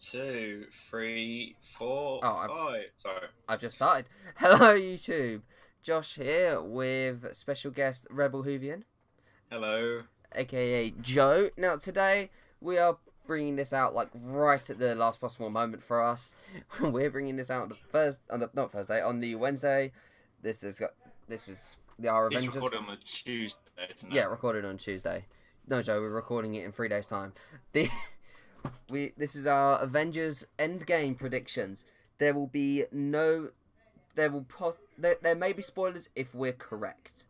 Two, three, four, Oh, five. Sorry. I've just started. Hello, YouTube. Josh here with special guest Rebel Whovian, Hello. aka Joe. Now, today we are bringing this out like right at the last possible moment for us. We're bringing this out on the Wednesday. This is our It's Avengers. recorded on the Tuesday, isn't Yeah, it? recorded on Tuesday. No, Joe, we're recording it in 3 days' time. The this is our Avengers Endgame predictions. There will be no, there may be spoilers if we're correct.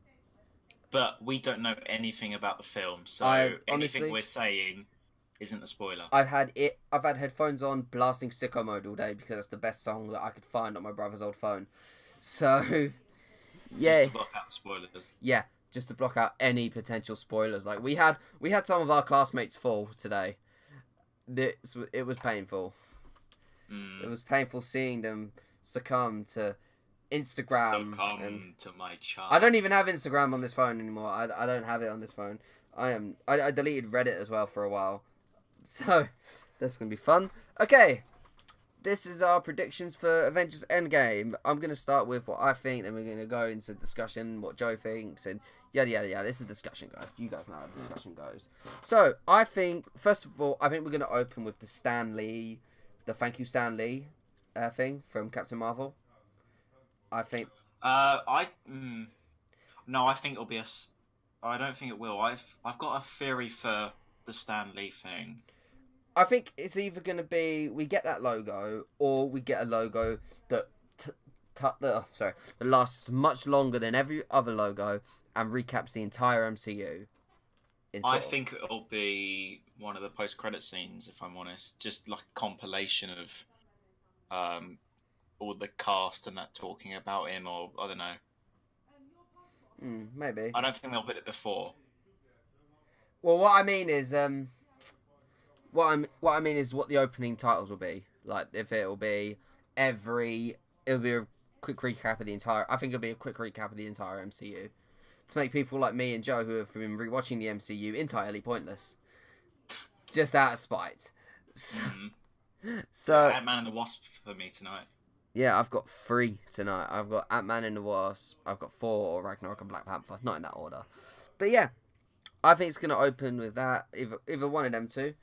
But we don't know anything about the film, I so anything honestly, we're saying isn't a spoiler. I've had headphones on, blasting sicko mode all day because that's the best song that I could find on my brother's old phone. So, Just yeah, to block out the spoilers. yeah, just to block out any potential spoilers. Like we had some of our classmates fall today. It was painful. It was painful seeing them succumb to Instagram. Succumb to my child. I don't even have Instagram on this phone anymore. I don't have it on this phone. I deleted Reddit as well for a while. So that's gonna be fun. Okay. This is our predictions for Avengers Endgame. I'm gonna start with what I think, then we're gonna go into discussion, what Joe thinks, and yada yada yada. This is a discussion, guys. You guys know how discussion goes. So I think, first of all, I think we're gonna open with the thank you Stan Lee thing from Captain Marvel. I think. No, I think it'll be I don't think it will. I've got a theory for the Stan Lee thing. I think it's either going to be we get that logo or we get a logo that that lasts much longer than every other logo and recaps the entire MCU. I think it'll be one of the post-credit scenes, if I'm honest, just like a compilation of all the cast and that talking about him, or I don't know. Maybe. I don't think they'll put it before. Well, what I mean is what the opening titles will be. Like if it'll be it'll be a quick recap of the entire. I think it'll be a quick recap of the entire MCU to make people like me and Joe who have been rewatching the MCU entirely pointless, just out of spite. So Ant-Man and the Wasp for me tonight. yeah, I've got 3 tonight. I've got Ant-Man and the Wasp. I've got 4 Ragnarok and Black Panther. Not in that order, but yeah, I think it's gonna open with that. Either one of them two.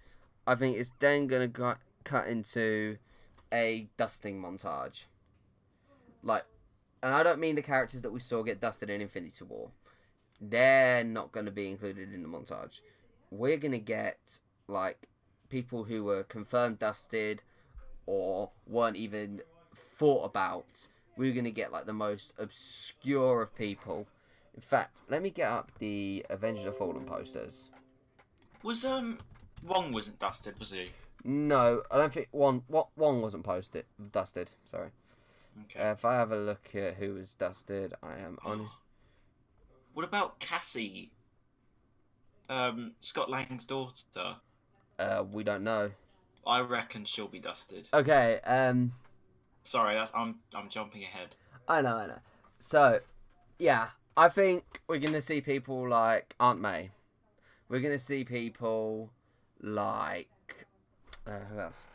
I think it's then going to cut into a dusting montage. Like, and I don't mean the characters that we saw get dusted in Infinity War. They're not going to be included in the montage. We're going to get, like, people who were confirmed dusted or weren't even thought about. We're going to get, like, the most obscure of people. In fact, let me get up the Avengers of Fallen posters. Was Wong wasn't dusted, was he? No, I don't think Wong wasn't dusted. Sorry. Okay. If I have a look at who was dusted, I am honest. What about Cassie? Scott Lang's daughter. We don't know. I reckon she'll be dusted. Okay. Sorry, I'm jumping ahead. I know. So, yeah, I think we're gonna see people like Aunt May. We're gonna see people like who else?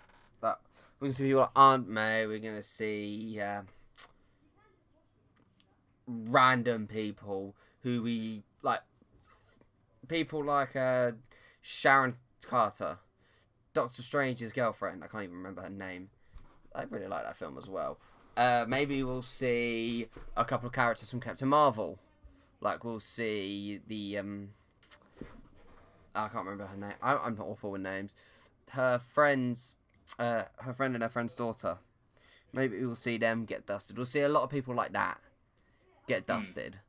We're gonna see people like Aunt May. We're gonna see random people who we like. People like Sharon Carter, Doctor Strange's girlfriend. I can't even remember her name. I really like that film as well. Maybe we'll see a couple of characters from Captain Marvel. Like we'll see the I can't remember her name. I'm not awful with names. Her friend and her friend's daughter. Maybe we'll see them get dusted. We'll see a lot of people like that get dusted.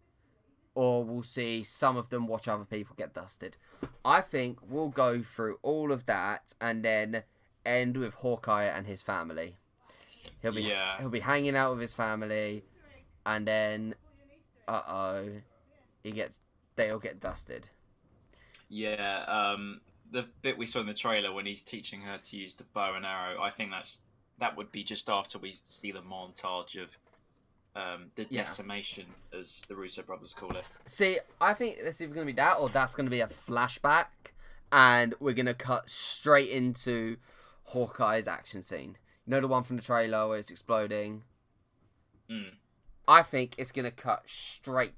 Or we'll see some of them watch other people get dusted. I think we'll go through all of that and then end with Hawkeye and his family. He'll be hanging out with his family, and then they'll get dusted. Yeah, the bit we saw in the trailer when he's teaching her to use the bow and arrow, I think that would be just after we see the montage of the decimation, as the Russo brothers call it. See, I think it's either going to be that or that's going to be a flashback, and we're going to cut straight into Hawkeye's action scene. You know the one from the trailer where it's exploding? Mm. I think it's going to cut straight.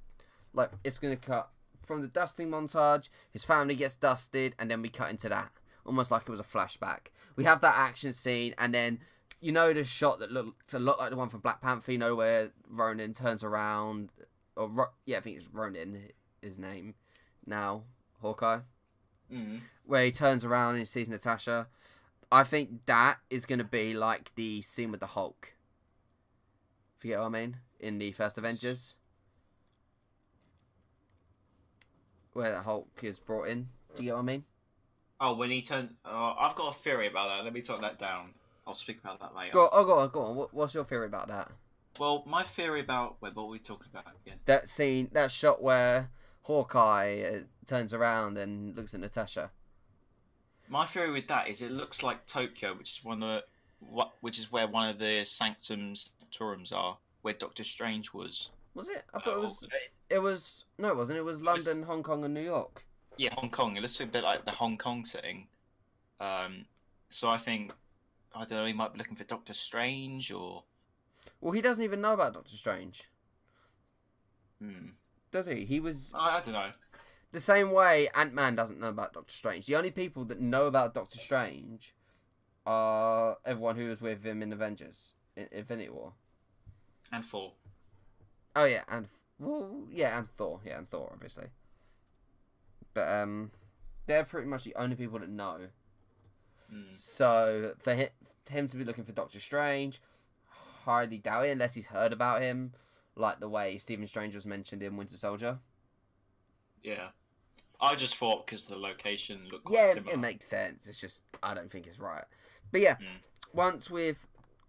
Like, it's going to cut from the dusting montage, his family gets dusted, and then we cut into that. Almost like it was a flashback. We have that action scene, and then, you know the shot that looked a lot like the one from Black Panther, you know, where Ronin turns around, I think it's Ronin, his name, now, Hawkeye? Where he turns around and he sees Natasha. I think that is going to be like the scene with the Hulk. If you get what I mean? In the first Avengers. Where the Hulk is brought in. Do you get what I mean? Oh, when he turned... I've got a theory about that. Let me talk that down. I'll speak about that later. Go on. What's your theory about that? Well, my theory about... Wait, what were we talking about again? That scene, that shot where Hawkeye turns around and looks at Natasha. My theory with that is it looks like Tokyo, which is where one of the Sanctorums are, where Doctor Strange was. Was it? I thought it was. No, it wasn't. It was London, Hong Kong, and New York. Yeah, Hong Kong. It looks a bit like the Hong Kong setting. So I think, I don't know, he might be looking for Doctor Strange, or... Well, he doesn't even know about Doctor Strange. Hmm. Does he? He was... I don't know. The same way Ant-Man doesn't know about Doctor Strange. The only people that know about Doctor Strange are everyone who was with him in Avengers, in Infinity War. And Thor. Oh, yeah, and... Well, yeah, and Thor. Yeah, and Thor, obviously. But, they're pretty much the only people that know. So, for him to be looking for Doctor Strange, highly doubt it, unless he's heard about him, like the way Stephen Strange was mentioned in Winter Soldier. Yeah. I just thought because the location looked quite similar. It makes sense. It's just, I don't think it's right. But yeah, once we've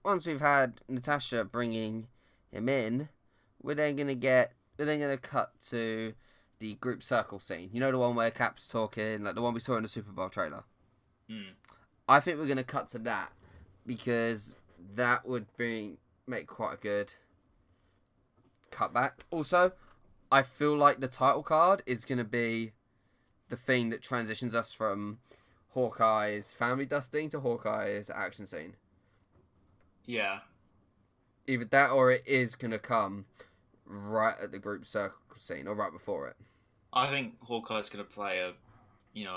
had Natasha bringing him in, we're then gonna cut to the group circle scene. You know, the one where Cap's talking, like the one we saw in the Super Bowl trailer. I think we're gonna cut to that because that would make quite a good cutback. Also, I feel like the title card is gonna be the thing that transitions us from Hawkeye's family dusting to Hawkeye's action scene. Yeah. Either that or it is gonna come right at the group circle scene or right before it. I think Hawkeye's gonna play a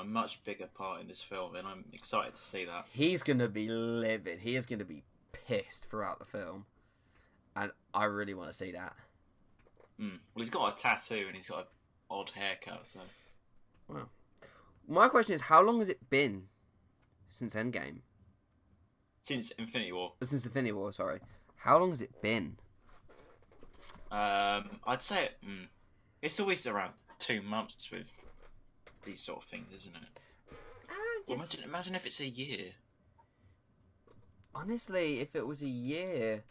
much bigger part in this film, and I'm excited to see that. He's gonna be livid. He is gonna be pissed throughout the film, and I really want to see that. Well, he's got a tattoo and he's got an odd haircut, so... Wow. My question is, how long has it been since Endgame? Since Infinity War. Since Infinity War, sorry. How long has it been? I'd say it's always around 2 months with these sort of things, isn't it? Well, imagine if it's a year. Honestly, if it was a year,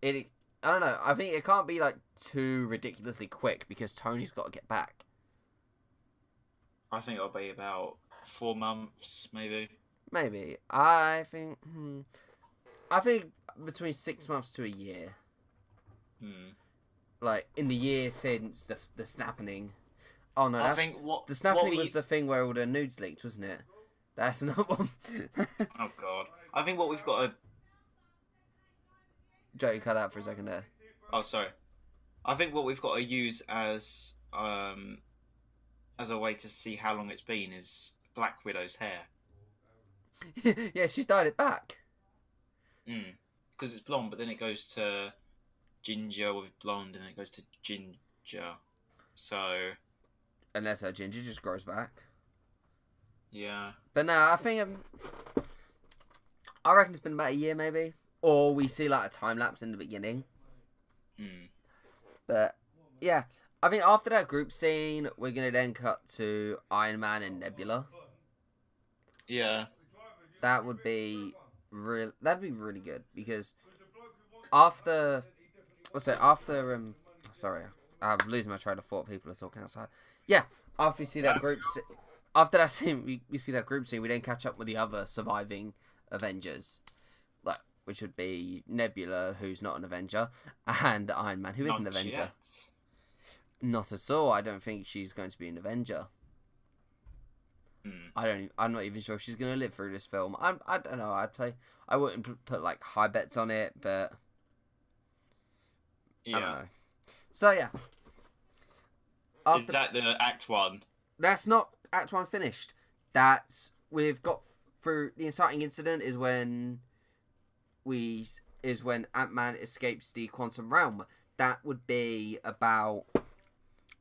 I don't know. I think it can't be like too ridiculously quick because Tony's got to get back. I think it'll be about 4 months, maybe. Maybe. I think between 6 months to a year. Like in the year since the snapping. Oh no, the snapping was the thing where all the nudes leaked, wasn't it? That's not one. Oh god. I think what we've got to... Joe, you cut out for a second there. Oh, sorry. I think what we've got to use as a way to see how long it's been is Black Widow's hair. Yeah, she's dyed it back. Because it's blonde, but then it goes to ginger with blonde, and then it goes to ginger. So... Unless her ginger just grows back. Yeah. But no, I reckon it's been about a year, maybe. Or we see like a time lapse in the beginning. But yeah, I think after that group scene, we're gonna then cut to Iron Man and Nebula. Yeah. That would be that'd be really good because after sorry, I'm losing my train of thought. People are talking outside. Yeah, after we see that after that scene, we see that group scene. We then catch up with the other surviving Avengers, which would be Nebula, who's not an Avenger, and Iron Man, who is an Avenger. Yet. Not at all. I don't think she's going to be an Avenger. I'm not even sure if she's gonna live through this film. I don't know. I wouldn't put like high bets on it, but I don't know. So yeah. Is that the Act 1? That's not Act 1 finished. We've got through the inciting incident is when Ant-Man escapes the quantum realm. That would be about,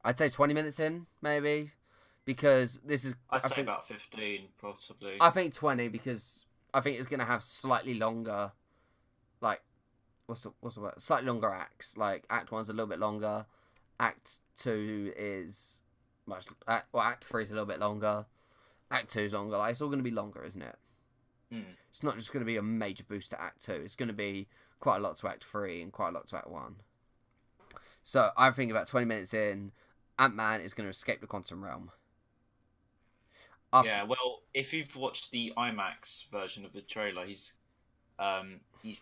I'd say 20 minutes in, maybe, because this is. I'd say about 15, possibly. I think 20 because I think it's gonna have slightly longer, like, what's the word? Slightly longer acts. Like Act 1's a little bit longer. Act 2 is Act 3 is a little bit longer. Act 2 is longer. Like, it's all going to be longer, isn't it? It's not just going to be a major boost to Act 2. It's going to be quite a lot to Act 3 and quite a lot to Act 1. So I think about 20 minutes in, Ant-Man is going to escape the quantum realm. Yeah, well, if you've watched the IMAX version of the trailer, he's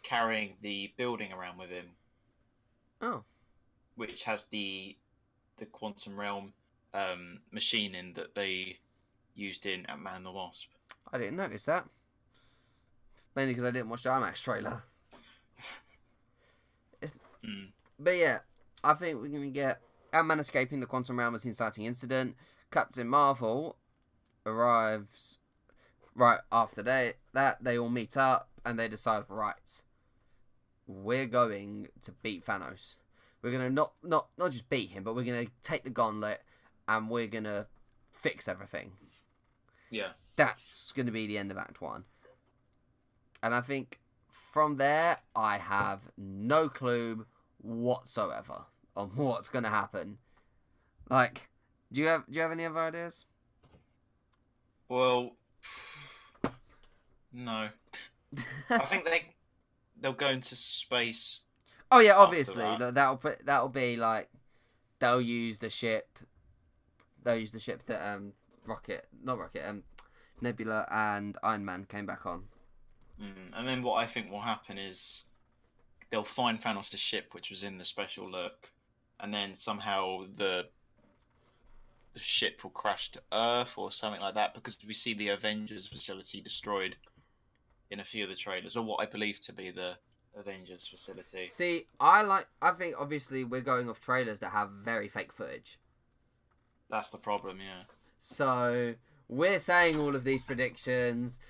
carrying the building around with him. Oh. Which has the quantum realm machining that they used in Ant-Man and the Wasp. I didn't notice that. Mainly because I didn't watch the IMAX trailer. But yeah, I think we're going to get Ant-Man escaping the quantum realm as inciting incident. Captain Marvel arrives right after that. They all meet up and they decide, right, we're going to beat Thanos. We're going to not just beat him, but we're going to take the gauntlet and we're going to fix everything. Yeah. That's going to be the end of Act 1. And I think from there, I have no clue whatsoever on what's going to happen. Like, do you have any other ideas? Well, no. I think they'll go into space. Oh yeah, obviously that'll be like they'll use the ship that Nebula and Iron Man came back on. And then what I think will happen is they'll find Thanos' ship, which was in the special look, and then somehow the ship will crash to Earth or something like that, because we see the Avengers facility destroyed in a few of the trailers, or what I believe to be the Avengers facility. See, I think obviously we're going off trailers that have very fake footage. That's the problem, yeah. So we're saying all of these predictions.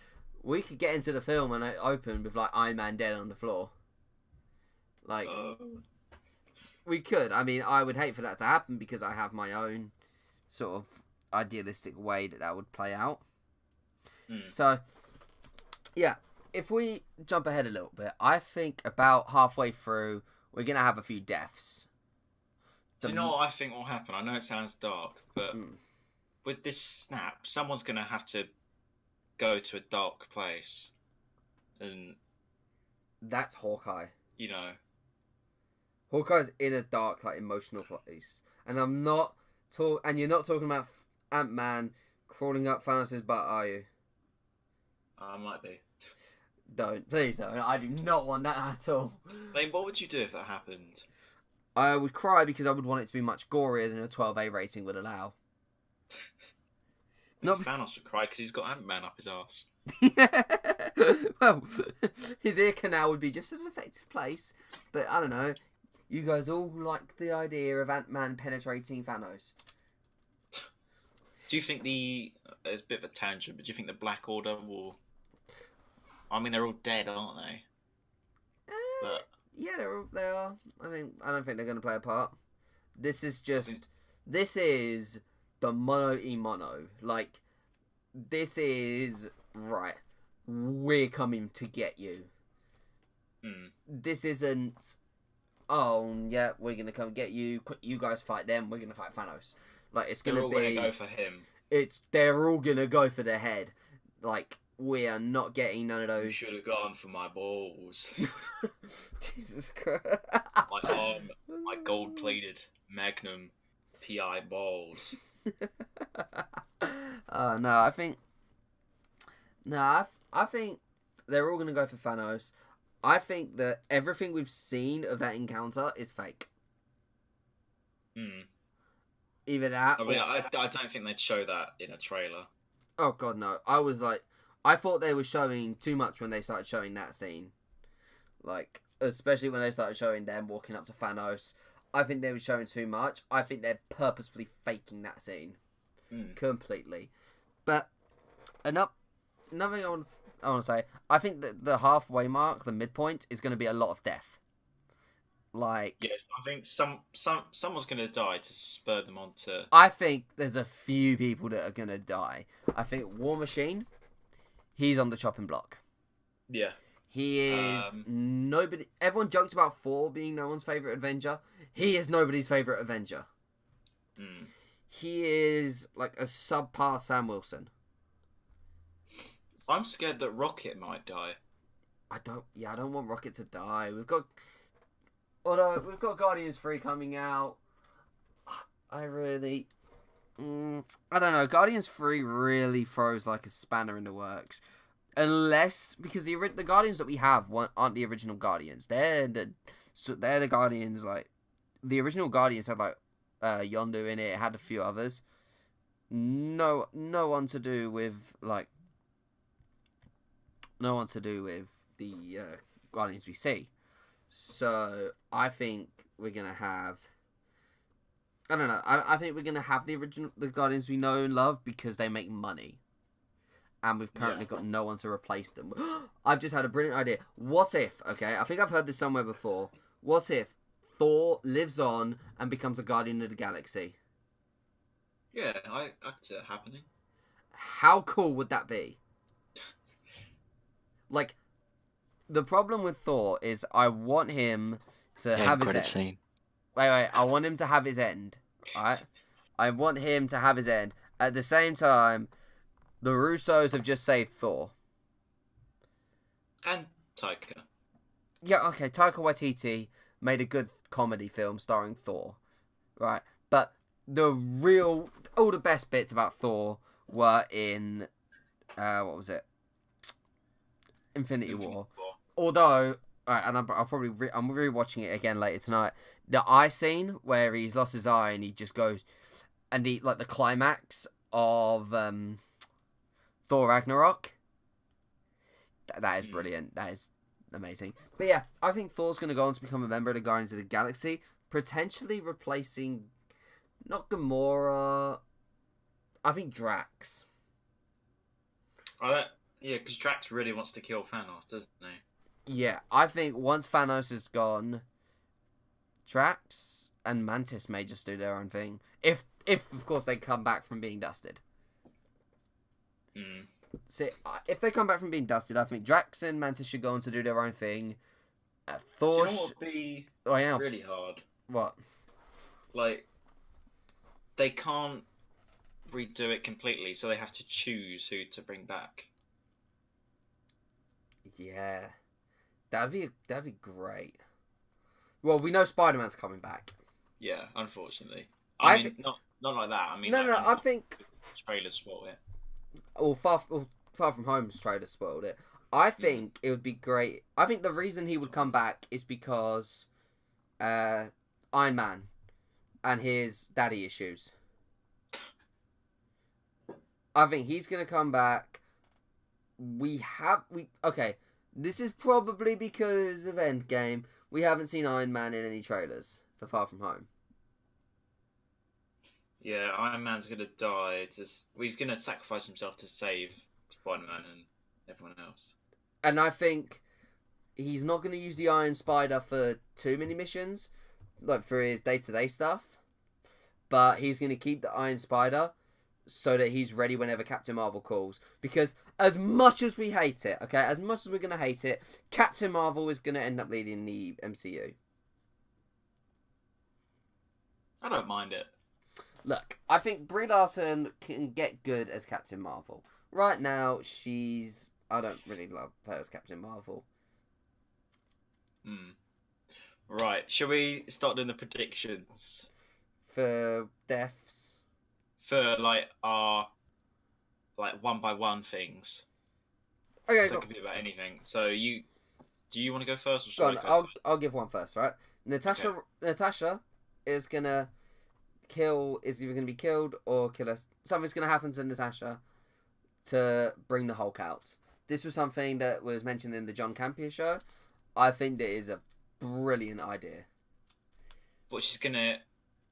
We could get into the film and it open with like Iron Man dead on the floor. Like we could. I mean, I would hate for that to happen because I have my own sort of idealistic way that would play out. So yeah. If we jump ahead a little bit, I think about halfway through, we're going to have a few deaths. Do you know what I think will happen? I know it sounds dark, but with this snap, someone's going to have to go to a dark place. And that's Hawkeye. You know. Hawkeye's in a dark, like, emotional place. And I'm not and you're not talking about Ant-Man crawling up Thanos' butt, are you? I might be. Please don't. I do not want that at all. Like, what would you do if that happened? I would cry because I would want it to be much gorier than a 12A rating would allow. Thanos would cry because he's got Ant-Man up his arse. Well, his ear canal would be just as effective place. But I don't know. You guys all like the idea of Ant-Man penetrating Thanos. Do you think there's a bit of a tangent, but do you think the Black Order will... I mean, they're all dead, aren't they? But... Yeah, they are. I mean, I don't think they're going to play a part. This is the mono. Like, this is, right, we're coming to get you. This isn't, oh, yeah, we're going to come get you. You guys fight them. We're going to fight Thanos. Like, it's going to be... They're all going to go for him. They're all going to go for their head. Like... We are not getting none of those. You should have gone for my balls. Jesus Christ. My gold-plated Magnum PI balls. No, I think they're all going to go for Thanos. I think that everything we've seen of that encounter is fake. Either that I mean, I don't think they'd show that in a trailer. Oh god, no! I thought they were showing too much when they started showing that scene. Like, especially when they started showing them walking up to Thanos. I think they were showing too much. I think they're purposefully faking that scene completely. But another thing I want to say, I think that the halfway mark, the midpoint, is going to be a lot of death. Like, yes, I think someone's going to die to spur them on to. I think there's a few people that are going to die. I think War Machine, he's on the chopping block. Yeah. He is nobody. Everyone joked about Thor being no one's favorite Avenger. He is nobody's favorite Avenger. He is like a subpar Sam Wilson. I'm scared that Rocket might die. I don't want Rocket to die. We've got Guardians 3 coming out. I really, I don't know. Guardians 3 really throws like a spanner in the works. Unless, because the Guardians that we have aren't the original Guardians. They're the Guardians, like, the original Guardians had, like, Yondu in it. It had a few others. No one to do with, like, no one to do with the Guardians we see. So, I think we're going to have, I don't know, I think we're going to have the Guardians we know and love because they make money. And we've currently got no one to replace them. I've just had a brilliant idea. What if, okay, I think I've heard this somewhere before. What if Thor lives on and becomes a Guardian of the Galaxy? Yeah, I could see that happening. How cool would that be? Like, the problem with Thor is I want him to have his end. Scene. Wait, I want him to have his end, right? I want him to have his end. At the same time, the Russos have just saved Thor. And Taika. Yeah, okay, Taika Waititi made a good comedy film starring Thor. Right? But all the best bits about Thor were in, what was it? Infinity War. Although, right, and I'm rewatching it again later tonight. The eye scene where he's lost his eye and he just goes, and the climax of, Thor Ragnarok. That is brilliant. That is amazing. But yeah, I think Thor's going to go on to become a member of the Guardians of the Galaxy, potentially replacing not Gamora. I think Drax. Yeah, because Drax really wants to kill Thanos, doesn't he? Yeah, I think once Thanos is gone, Drax and Mantis may just do their own thing. If of course they come back from being dusted. See, if they come back from being dusted, I think Drax and Mantis should go on to do their own thing. Thor. Do you know what would be really hard? What? Like, they can't redo it completely, so they have to choose who to bring back. Yeah, that'd be great. Well, we know Spider-Man's coming back. Yeah, unfortunately. I mean, not like that. I mean, no. I think trailers spoil it. Far From Home's trailer spoiled it. I think it would be great. I think the reason he would come back is because Iron Man and his daddy issues. I think he's gonna come back. Okay. This is probably because of Endgame. We haven't seen Iron Man in any trailers for Far From Home. Yeah, Iron Man's gonna die. He's gonna sacrifice himself to save Spider-Man and everyone else. And I think he's not gonna use the Iron Spider for too many missions, like for his day-to-day stuff. But he's gonna keep the Iron Spider so that he's ready whenever Captain Marvel calls. Because as much as we hate it, okay, as much as we're gonna hate it, Captain Marvel is gonna end up leading the MCU. I don't mind it. Look, I think Brie Larson can get good as Captain Marvel. Right now, I don't really love her as Captain Marvel. Right, shall we start doing the predictions? For deaths? For, like, our, like, one-by-one things. Okay, So it could be about anything. So, do you want to go first? Or go on, I go I'll give one first, right? Natasha is gonna is either gonna be killed or kill us. Something's gonna happen to Natasha to bring the Hulk out. This was something that was mentioned in the John Campea show. I think that is a brilliant idea. But she's gonna.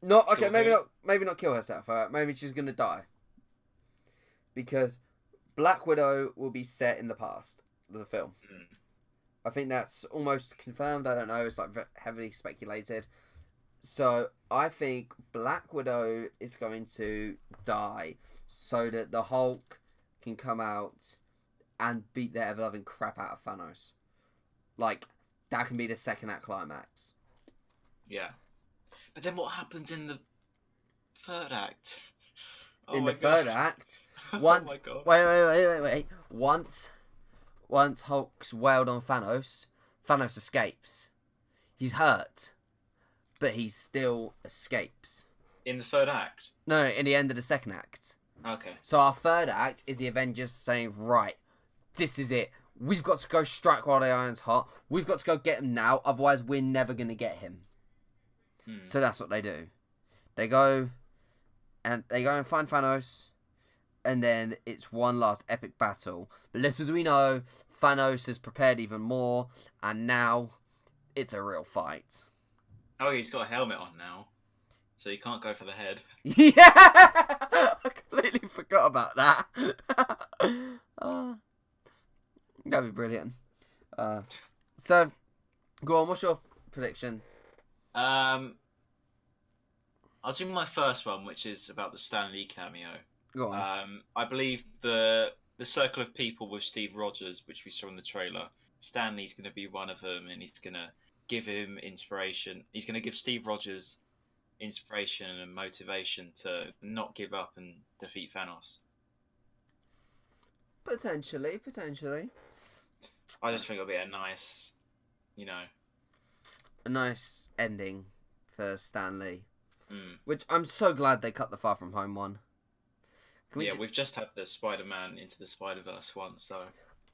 Not okay. Maybe not kill herself. Maybe she's gonna die. Because Black Widow will be set in the past of the film. Mm. I think that's almost confirmed. I don't know. It's like heavily speculated. So I think Black Widow is going to die so that the Hulk can come out and beat the ever-loving crap out of Thanos. Like, that can be the second act climax. Yeah. But then what happens in the third act? Oh in the third act, once... Oh my God. Wait. Once Hulk's wailed on Thanos, Thanos escapes. He's hurt, but he still escapes. In the third act? No, in the end of the second act. Okay. So our third act is the Avengers saying, right, this is it. We've got to go strike while the iron's hot. We've got to go get him now, otherwise we're never going to get him. So that's what they do. They go and find Thanos, and then it's one last epic battle. But little do we know, Thanos has prepared even more, and now it's a real fight. Oh, he's got a helmet on now, so he can't go for the head. Yeah! I completely forgot about that. That'd be brilliant. So, go on, what's your prediction? I'll do my first one, which is about the Stan Lee cameo. Go on. I believe the circle of people with Steve Rogers, which we saw in the trailer, Stan Lee's going to be one of them, and he's going to give him inspiration. He's going to give Steve Rogers inspiration and motivation to not give up and defeat Thanos. Potentially. I just think it'll be a nice, a nice ending for Stan Lee. Mm. Which I'm so glad they cut the Far From Home one. We've just had the Spider-Man Into the Spider-Verse one, so...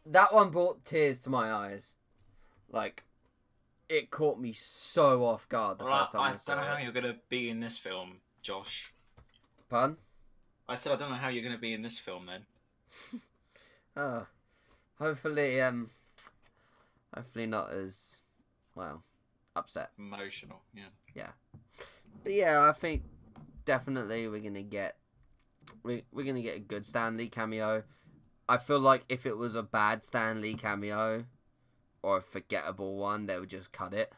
That one brought tears to my eyes. Like, it caught me so off guard the first time I saw it. I don't know how you're going to be in this film, Josh. Pardon? I said I don't know how you're going to be in this film, then. Hopefully not as, well, upset. Emotional, yeah. Yeah. But yeah, I think definitely we're gonna get a good Stan Lee cameo. I feel like if it was a bad Stan Lee cameo or a forgettable one, they would just cut it.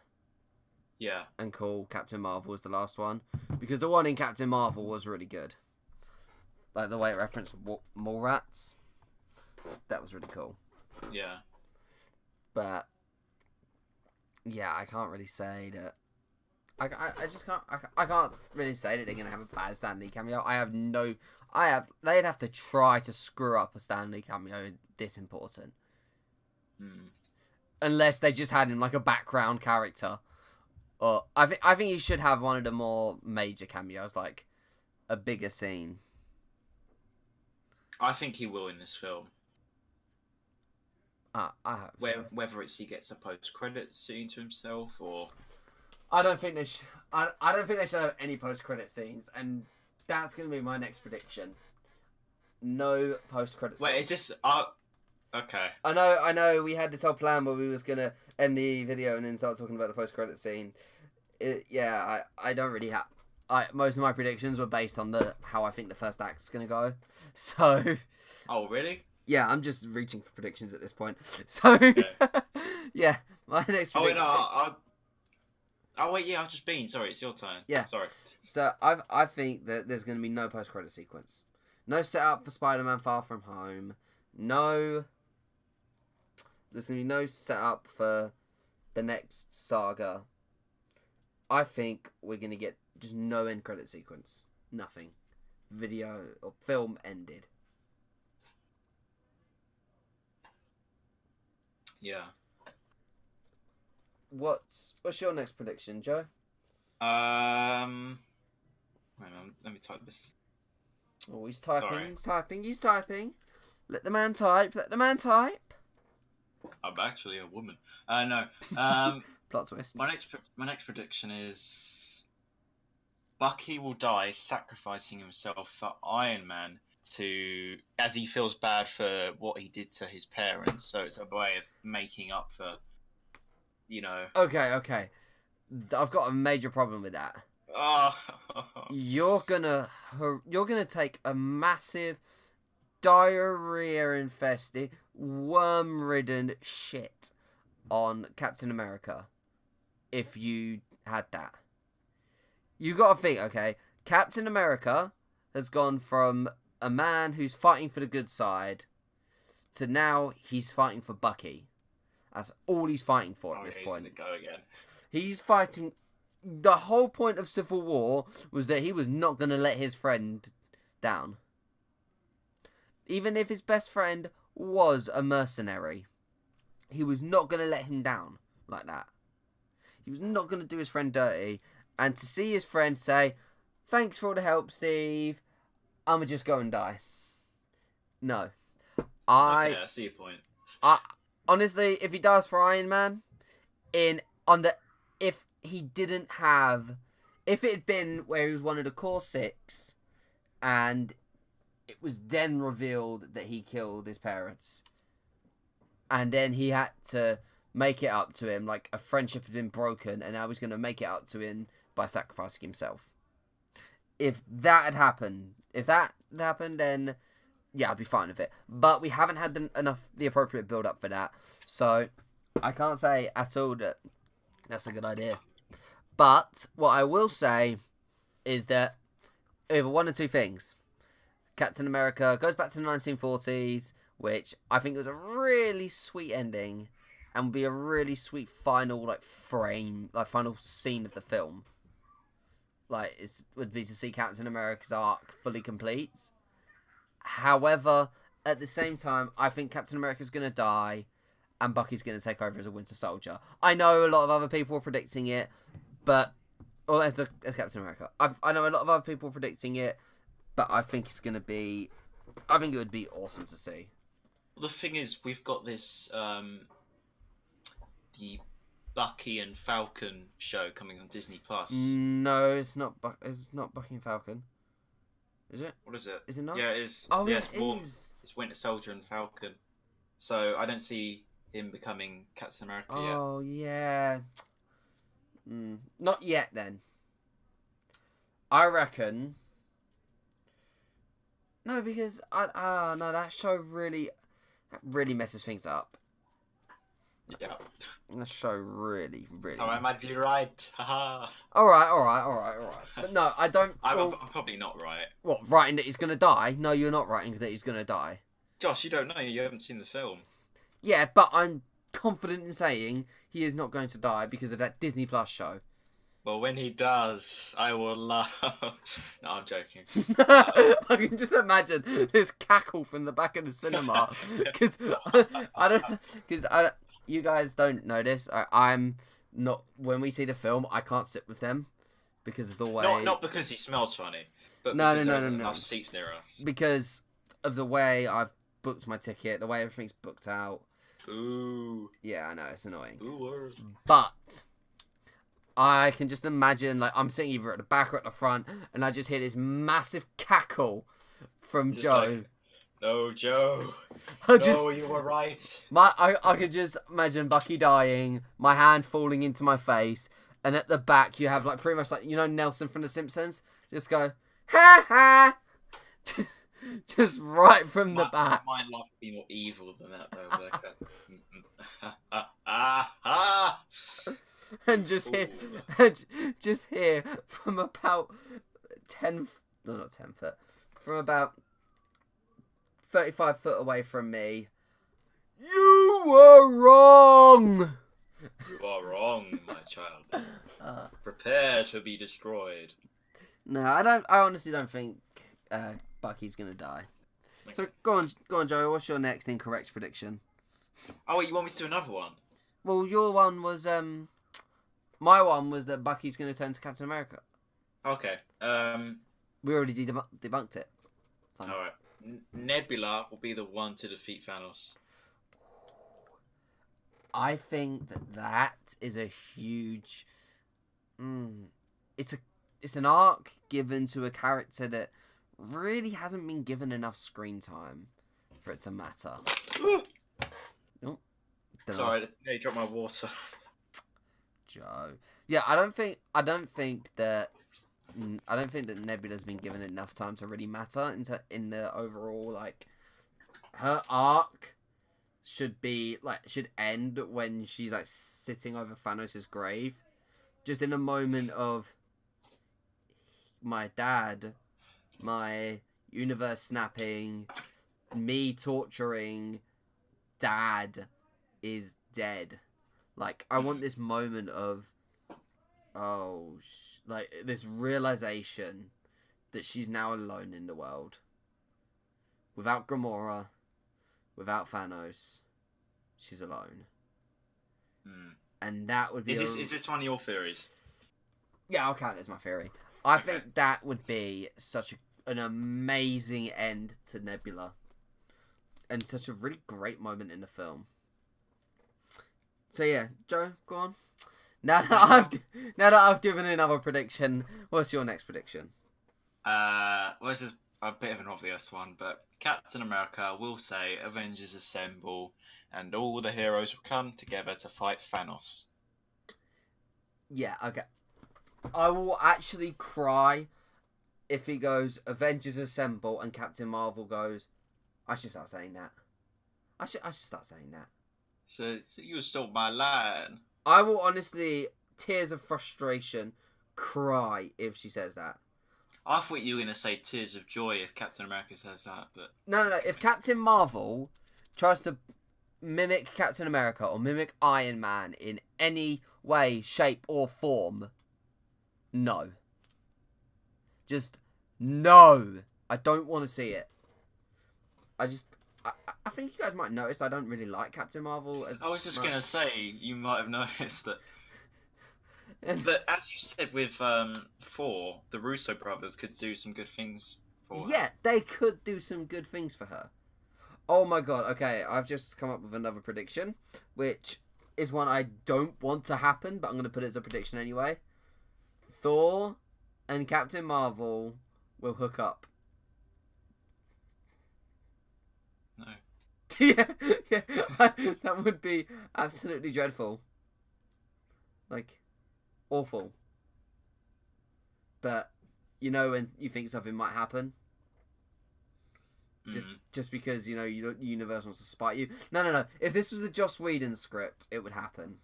Yeah. And call Captain Marvel as the last one. Because the one in Captain Marvel was really good. Like the way it referenced Mallrats. That was really cool. Yeah. But yeah, I can't really say that. I just can't. I can't really say that they're gonna have a bad Stan Lee cameo. They'd have to try to screw up a Stan Lee cameo this important. Unless they just had him like a background character. Or I think he should have one of the more major cameos, like a bigger scene. I think he will in this film. I hope so. Whether it's he gets a post-credit scene to himself or... I don't think they should have any post-credit scenes, and that's going to be my next prediction. No post-credit scenes. Wait, is this... okay. I know we had this whole plan where we was going to end the video and then start talking about the post-credit scene. I don't really have... most of my predictions were based on how I think the first act is going to go. So... Oh, really? Yeah, I'm just reaching for predictions at this point. So... Okay. Yeah, my next prediction... Oh wait, yeah, I've just been. Sorry, it's your turn. Yeah. Sorry. So I think that there's going to be no post-credit sequence. No setup for Spider-Man Far From Home. There's going to be no setup for the next saga. I think we're going to get just no end credit sequence. Nothing. Video or film ended. Yeah. What's your next prediction, Joe? Hang on, let me type this. Oh, he's typing. Sorry. He's typing. Let the man type. I'm actually a woman. No. Plot twist. My next prediction is Bucky will die sacrificing himself for Iron Man to, as he feels bad for what he did to his parents. So it's a way of making up for, you know. Okay. I've got a major problem with that. Oh. You're gonna take a massive diarrhea infested, worm ridden shit on Captain America if you had that. You gotta think, okay, Captain America has gone from a man who's fighting for the good side to now he's fighting for Bucky. That's all he's fighting for at this point. Go again. He's fighting. The whole point of Civil War was that he was not going to let his friend down. Even if his best friend was a mercenary, he was not going to let him down like that. He was not going to do his friend dirty. And to see his friend say, "Thanks for all the help, Steve. I'ma just go and die." No. I see your point. Honestly, if he dies for Iron Man, if it had been where he was one of the core six, and it was then revealed that he killed his parents, and then he had to make it up to him, like a friendship had been broken, and now he's going to make it up to him by sacrificing himself. If that had happened, then yeah, I'd be fine with it. But we haven't had the appropriate build up for that, so I can't say at all that that's a good idea. But what I will say is that either one or two things. Captain America goes back to the 1940s, which I think was a really sweet ending, and would be a really sweet final final scene of the film. Would be to see Captain America's arc fully complete. However, at the same time, I think Captain America's going to die, and Bucky's going to take over as a Winter Soldier. I know a lot of other people are predicting it, as Captain America. I know a lot of other people are predicting it, but I think it would be awesome to see. The thing is, we've got this the Bucky and Falcon show coming on Disney Plus. No, it's not. It's not Bucky and Falcon. Is it? What is it? Is it not? Yeah, it is. Oh, yeah, it is. It's Winter Soldier and Falcon. So I don't see him becoming Captain America yet. Oh, yeah. Not yet, then. I reckon. No, because that show really messes things up. Yeah. That show really. So I might be right. Haha. All right. But no, I don't. I'm probably not right. What, writing that he's gonna die? No, you're not writing that he's gonna die. Josh, you don't know. You haven't seen the film. Yeah, but I'm confident in saying he is not going to die because of that Disney Plus show. Well, when he does, I will laugh. No, I'm joking. I can just imagine this cackle from the back of the cinema because you guys don't know this. I'm not. When we see the film, I can't sit with them because of the way. Not because he smells funny, but no. Enough seats near us. Because of the way I've booked my ticket, the way everything's booked out. Ooh. Yeah, I know it's annoying. Ooh. But I can just imagine, I'm sitting either at the back or at the front, and I just hear this massive cackle from just Joe. No, Joe. You were right. I could just imagine Bucky dying, my hand falling into my face, and at the back you have pretty much Nelson from The Simpsons. Just go, ha ha! Just right from the back. My life would be more evil than that, though. And just hear from about 10, no, not 10 foot, from about 35 foot away from me, "You were wrong!" You are wrong, my child. Prepare to be destroyed. No, I honestly don't think Bucky's gonna die. Okay. So go on, Joe. What's your next incorrect prediction? Oh, wait, you want me to do another one? Well, your one was my one was that Bucky's gonna turn to Captain America. Okay. We already debunked it. Fine. All right. Nebula will be the one to defeat Thanos. I think that is a huge. It's an arc given to a character that really hasn't been given enough screen time for it to matter. Oh, sorry, I dropped my water. Joe. Yeah, I don't think that Nebula's been given enough time to really matter in the overall, like, her arc should end when she's like sitting over Thanos' grave, just in a moment of my dad, my universe snapping, me torturing, dad is dead. Like, I want this moment of, like, this realization that she's now alone in the world. Without Gamora, without Thanos, she's alone. And that would be... Is this one of your theories? Yeah, I'll count it as my theory. I think that would be such an amazing end to Nebula. And such a really great moment in the film. So yeah, Joe, go on. Now that I've given another prediction, what's your next prediction? Well, this is a bit of an obvious one, but Captain America will say, "Avengers assemble, and all the heroes will come together to fight Thanos." Yeah, okay. I will actually cry if he goes, "Avengers assemble," and Captain Marvel goes, "I should start saying that. I should start saying that." So you stole my line. I will honestly, tears of frustration, cry if she says that. I thought you were going to say tears of joy if Captain America says that, but... No. If Captain Marvel tries to mimic Captain America or mimic Iron Man in any way, shape, or form, no. Just no. I don't want to see it. I think you guys might notice I don't really like Captain Marvel. I was just going to say, you might have noticed that. But as you said with Thor, the Russo brothers could do some good things for her. Yeah, they could do some good things for her. Oh my god, okay, I've just come up with another prediction, which is one I don't want to happen, but I'm going to put it as a prediction anyway. Thor and Captain Marvel will hook up. No. yeah, that would be absolutely dreadful. Like, awful. But, you know when you think something might happen? Just because, you know, universe wants to spite you. No. If this was a Joss Whedon script, it would happen.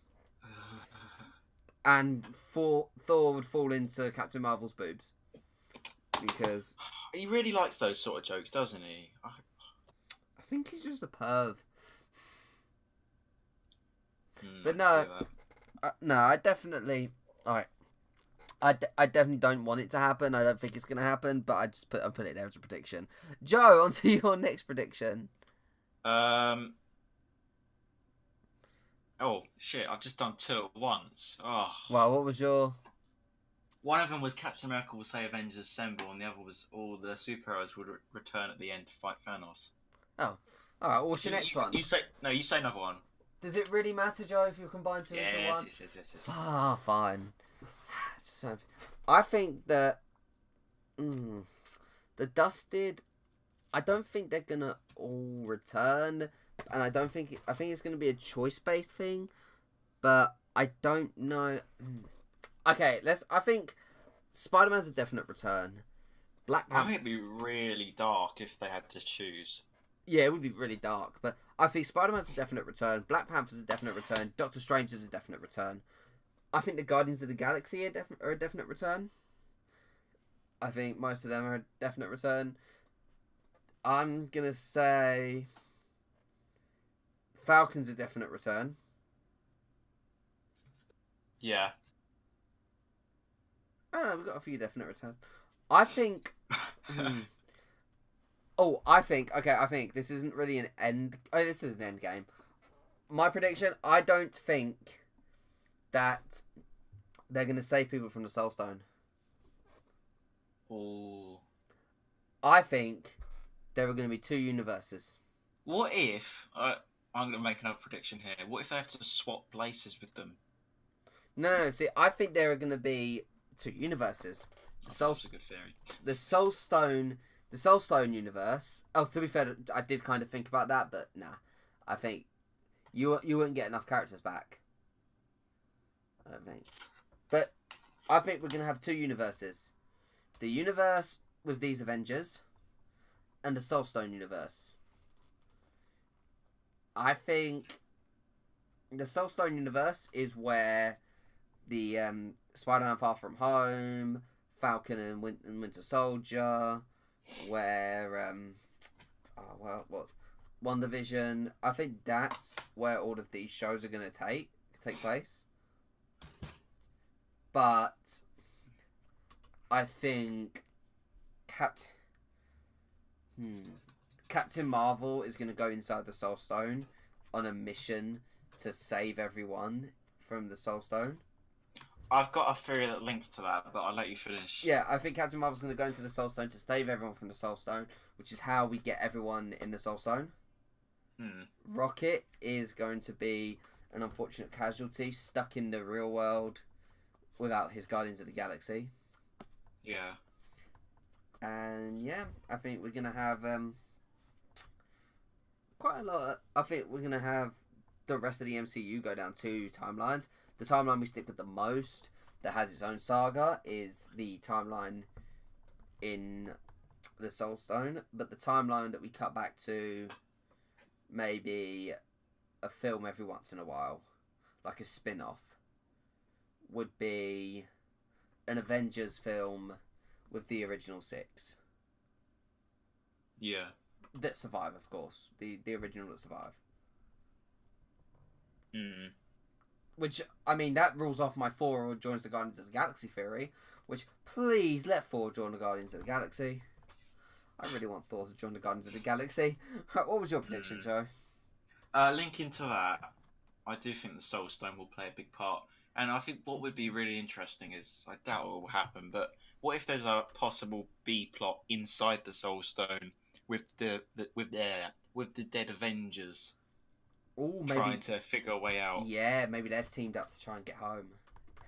And Thor would fall into Captain Marvel's boobs. Because... He really likes those sort of jokes, doesn't he? I think he's just a perv. But no, I definitely... Alright. I definitely don't want it to happen. I don't think it's going to happen, but I put it there as a prediction. Joe, on to your next prediction. Oh, shit, I've just done two at once. Oh. Well, what was your... One of them was Captain America will say Avengers assemble, and the other was all the superheroes would return at the end to fight Thanos. Oh. Alright, what's your next one? You say another one. Does it really matter, Joe, if you combine two into one? Yes. Ah, fine. I think that the Dusted, I don't think they're gonna all return, and I think it's gonna be a choice-based thing, but I don't know. Okay, I think Spider-Man's a definite return. Black Panther. I think it'd be really dark if they had to choose. Yeah, it would be really dark, but I think Spider-Man's a definite return. Black Panther's a definite return. Doctor Strange is a definite return. I think the Guardians of the Galaxy are a definite return. I think most of them are a definite return. I'm going to say Falcon's a definite return. Yeah. I don't know, we've got a few definite returns. I think... I think this isn't really an end... Oh, this is an end game. My prediction, I don't think that they're going to save people from the Soul Stone. Oh. I think there are going to be two universes. What if... I'm going to make another prediction here. What if they have to swap places with them? No. See, I think there are going to be two universes. That's a good theory. The Soul Stone The Soul Stone universe. Oh, to be fair, I did kind of think about that, but nah. I think you wouldn't get enough characters back. I don't think. But I think we're gonna have two universes: the universe with these Avengers, and the Soul Stone universe. I think the Soul Stone universe is where the Spider-Man Far From Home, Falcon and Winter Soldier, where what WandaVision. I think that's where all of these shows are going to take place. But I think Captain Marvel is going to go inside the Soul Stone on a mission to save everyone from the Soul Stone. I've got a theory that links to that, but I'll let you finish. Yeah, I think Captain Marvel's going to go into the Soul Stone to save everyone from the Soul Stone, which is how we get everyone in the Soul Stone. Rocket is going to be an unfortunate casualty stuck in the real world without his Guardians of the Galaxy. Yeah. And yeah, I think we're going to have quite a lot. I think we're going to have the rest of the MCU go down two timelines. The timeline we stick with the most, that has its own saga, is the timeline in the Soul Stone. But the timeline that we cut back to maybe a film every once in a while, like a spin-off, would be an Avengers film with the original 6. Yeah. That survive, of course. The original that survive. Which, I mean, that rules off my Thor joins the Guardians of the Galaxy theory. Which, please, let Thor join the Guardians of the Galaxy. I really want Thor to join the Guardians of the Galaxy. What was your prediction, Joe? Linking to that, I do think the Soul Stone will play a big part. And I think what would be really interesting is, I doubt it will happen, but what if there's a possible B plot inside the Soul Stone with the dead Avengers? Ooh, maybe trying to figure a way out. Yeah, maybe they've teamed up to try and get home.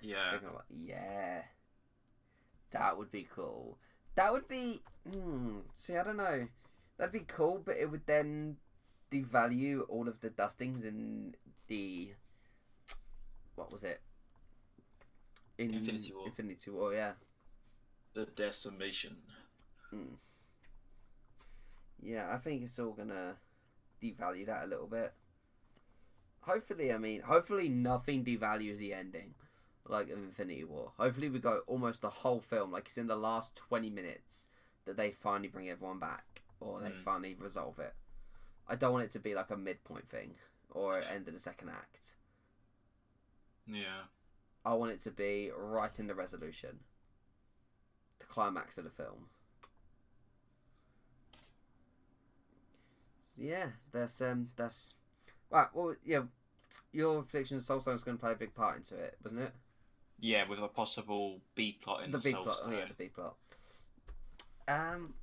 Yeah. Yeah. That would be cool. That would be... See, I don't know. That'd be cool, but it would then devalue all of the dustings in the... What was it? Infinity War. Infinity War, yeah. The decimation. Yeah, I think it's all gonna devalue that a little bit. Hopefully nothing devalues the ending, like Infinity War. Hopefully we go almost the whole film, like it's in the last 20 minutes that they finally bring everyone back, or they finally resolve it. I don't want it to be like a midpoint thing, or end of the second act. Yeah. I want it to be right in the resolution. The climax of the film. Yeah, that's right. Well, yeah, your prediction Soul Stone's going to play a big part into it, wasn't it? Yeah, with a possible B plot in the B Soul plot. Stone. Oh, yeah, the B plot. In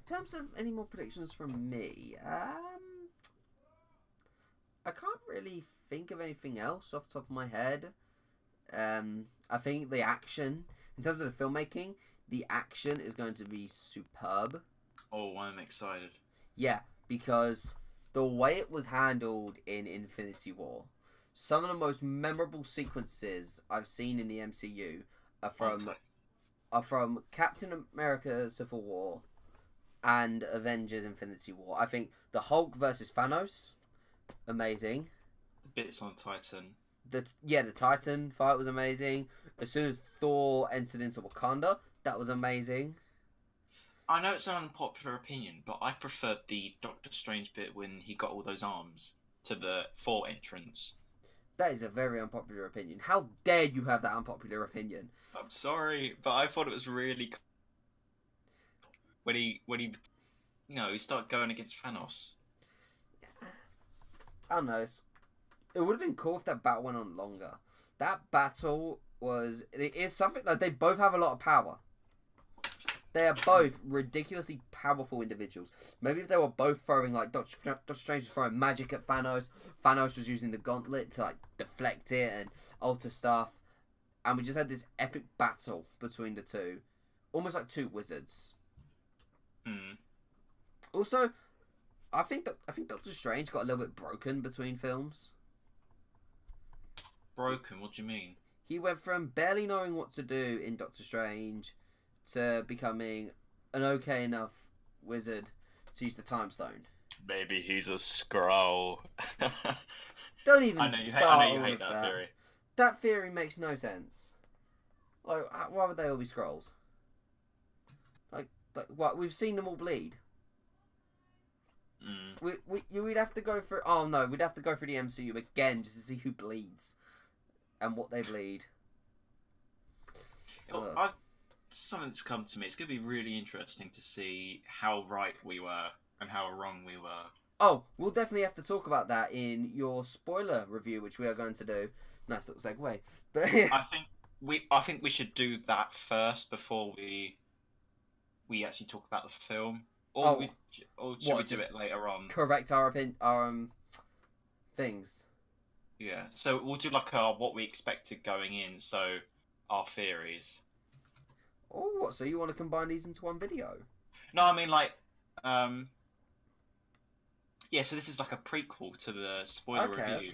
terms of any more predictions from me, I can't really think of anything else off the top of my head. I think the action, in terms of the filmmaking, the action is going to be superb. Oh, I'm excited. Yeah, because the way it was handled in Infinity War, some of the most memorable sequences I've seen in the MCU are from Captain America Civil War and Avengers Infinity War. I think the Hulk versus Thanos, amazing. The bits on Titan. The Titan fight was amazing. As soon as Thor entered into Wakanda, that was amazing. I know it's an unpopular opinion, but I preferred the Doctor Strange bit when he got all those arms to the Thor entrance. That is a very unpopular opinion. How dare you have that unpopular opinion? I'm sorry, but I thought it was really cool when he he started going against Thanos. I don't know. It would have been cool if that battle went on longer. That battle is something like they both have a lot of power. They are both ridiculously powerful individuals. Maybe if they were both throwing, like, Doctor Strange was throwing magic at Thanos. Thanos was using the gauntlet to, like, deflect it and alter stuff. And we just had this epic battle between the two. Almost like two wizards. Hmm. Also, I think Doctor Strange got a little bit broken between films. Broken? What do you mean? He went from barely knowing what to do in Doctor Strange to becoming an okay enough wizard to use the time stone. Maybe he's a Skrull. Don't even I know start you all hate of that that. theory. That theory makes no sense. Like, why would they all be scrolls? Like what? We've seen them all bleed. Mm. We'd have to go through. Oh no, we'd have to go through the MCU again just to see who bleeds and what they bleed. Something that's come to me. It's going to be really interesting to see how right we were and how wrong we were. Oh, we'll definitely have to talk about that in your spoiler review, which we are going to do. Nice little segue. But I think we should do that first before we actually talk about the film, or should we do it later on? Correct our things. Yeah, so we'll do like what we expected going in, so our theories. Oh, what? So you want to combine these into one video? No, I mean like, yeah. So this is like a prequel to the spoiler review,